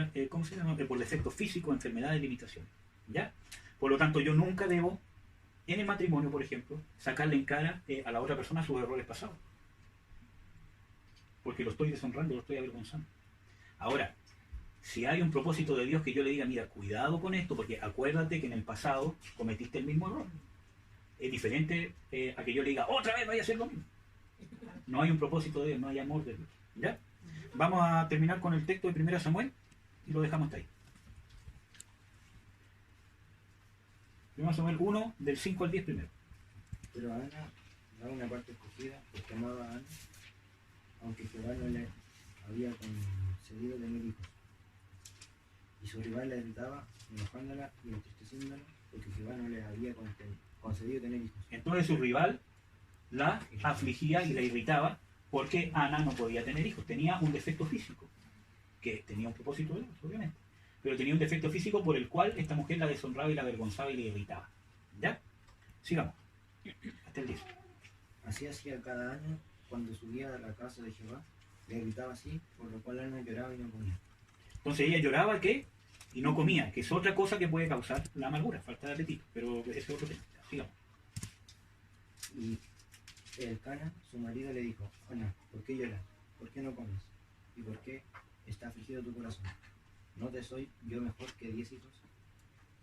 A: llama? Por defectos físicos, enfermedades, limitaciones. ¿Ya? Por lo tanto, yo nunca debo, en el matrimonio, por ejemplo, sacarle en cara a la otra persona sus errores pasados. Porque lo estoy deshonrando, lo estoy avergonzando. Ahora, si hay un propósito de Dios que yo le diga, mira, cuidado con esto, porque acuérdate que en el pasado cometiste el mismo error. Es diferente a que yo le diga, otra vez vaya a hacer lo mismo. No hay un propósito de Dios, no hay amor de Dios. ¿Ya? Vamos a terminar con el texto de 1 Samuel y lo dejamos hasta ahí. 1 Samuel 1, del 5 al 10 primero.
C: Pero a Ana daba una parte escogida porque amaba a Ana, aunque Jehová no le había concedido tener hijos. Y su rival la irritaba, enojándola y entristeciéndola, porque Jehová no le había concedido tener hijos.
A: Entonces su rival la afligía y la irritaba porque Ana no podía tener hijos. Tenía un defecto físico, que tenía un propósito de Dios, obviamente. Pero tenía un defecto físico por el cual esta mujer la deshonraba y la avergonzaba y la irritaba. ¿Ya? Sigamos. Hasta el 10.
C: Así hacía cada año cuando subía a la casa de Jehová, le gritaba así, por lo cual Ana lloraba y no comía.
A: Entonces ella lloraba, ¿qué? Y no comía, que es otra cosa que puede causar la amargura, falta de apetito. Pero ese es otro tema. Sigamos.
C: Y Elcana, su marido, le dijo, Ana, ¿por qué lloras? ¿Por qué no comes? ¿Y por qué está afligido tu corazón? ¿No te soy yo mejor que 10 hijos?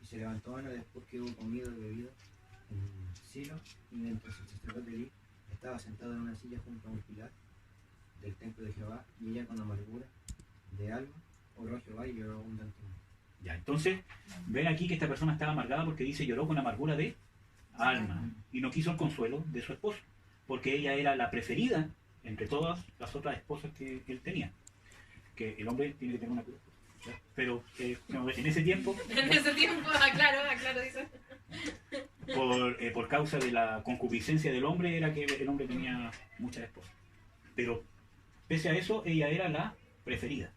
C: Y se levantó Ana después que hubo comido y bebido en Silo, y mientras el sacerdote Elí estaba sentado en una silla junto a un pilar del templo de Jehová, y ella con amargura de alma oró a Jehová y lloró abundantemente.
A: Ya, entonces, ven aquí que esta persona estaba amargada porque dice lloró con amargura de alma y no quiso el consuelo de su esposo, porque ella era la preferida entre todas las otras esposas que él tenía. Que el hombre tiene que tener una esposa, ¿ya? Pero no, en ese tiempo,
H: En ese tiempo, aclaro, dice.
A: por causa de la concupiscencia del hombre, era que el hombre tenía muchas esposas. Pero pese a eso, ella era la preferida.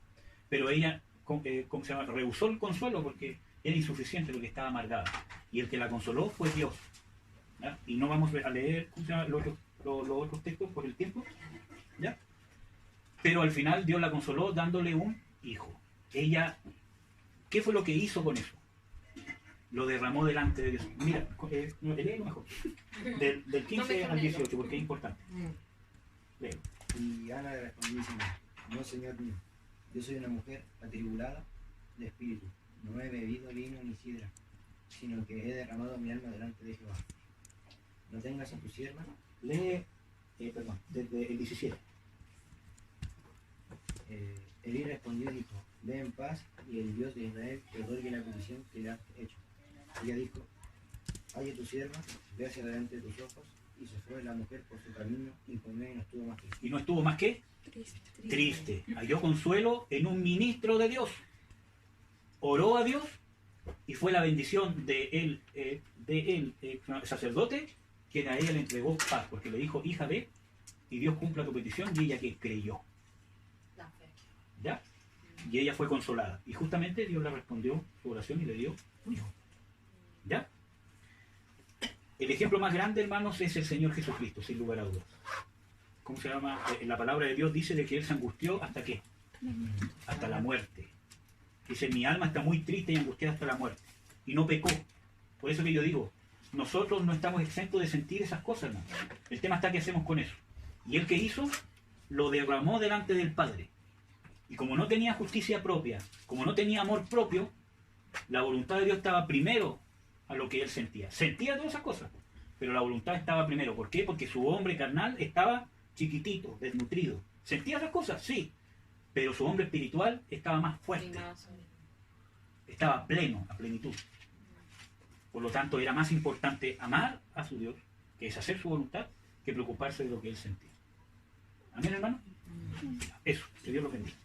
A: Pero ella, ¿cómo se llama? Rehusó el consuelo porque era insuficiente, porque estaba amargada. Y el que la consoló fue Dios. ¿Ya? Y no vamos a leer, ¿cómo se llama?, los otros textos por el tiempo. ¿Ya? Pero al final Dios la consoló dándole un hijo. Ella, ¿qué fue lo que hizo con eso? Lo derramó delante de Dios. Mira, léelo mejor. Del 15 al 18, porque es importante. Léelo.
C: Y Ana le respondió diciendo, no, señor mío, yo soy una mujer atribulada de espíritu, no he bebido vino ni sidra, sino que he derramado mi alma delante de Jehová. No tengas a tu sierva.
A: Lee, desde el 17.
C: Elí respondió y dijo, ve en paz y el Dios de Israel te otorgue la petición que le has hecho. Ella dijo, halle tu sierva, ve hacia delante de tus ojos. Y se fue la mujer por su camino y comió y no estuvo más triste.
A: ¿Y no estuvo más qué? Triste. Halló consuelo en un ministro de Dios. Oró a Dios y fue la bendición de él, sacerdote, quien a ella le entregó paz, porque le dijo, hija, ve, y Dios cumpla tu petición, y ella que creyó. ¿Ya? Y ella fue consolada. Y justamente Dios le respondió su oración y le dio un hijo. ¿Ya? El ejemplo más grande, hermanos, es el Señor Jesucristo, sin lugar a dudas. ¿Cómo se llama? La palabra de Dios dice de que Él se angustió ¿hasta qué? Hasta la muerte. Dice, mi alma está muy triste y angustiada hasta la muerte. Y no pecó. Por eso que yo digo, nosotros no estamos exentos de sentir esas cosas, hermano. El tema está qué hacemos con eso. Y Él que hizo, lo derramó delante del Padre. Y como no tenía justicia propia, como no tenía amor propio, la voluntad de Dios estaba primero a lo que Él sentía. Sentía todas esas cosas, pero la voluntad estaba primero. ¿Por qué? Porque su hombre carnal estaba chiquitito, desnutrido. ¿Sentía esas cosas? Sí. Pero su hombre espiritual estaba más fuerte. Estaba pleno, a plenitud. Por lo tanto, era más importante amar a su Dios, que es hacer su voluntad, que preocuparse de lo que Él sentía. ¿Amén, hermano? Eso, que Dios lo bendiga.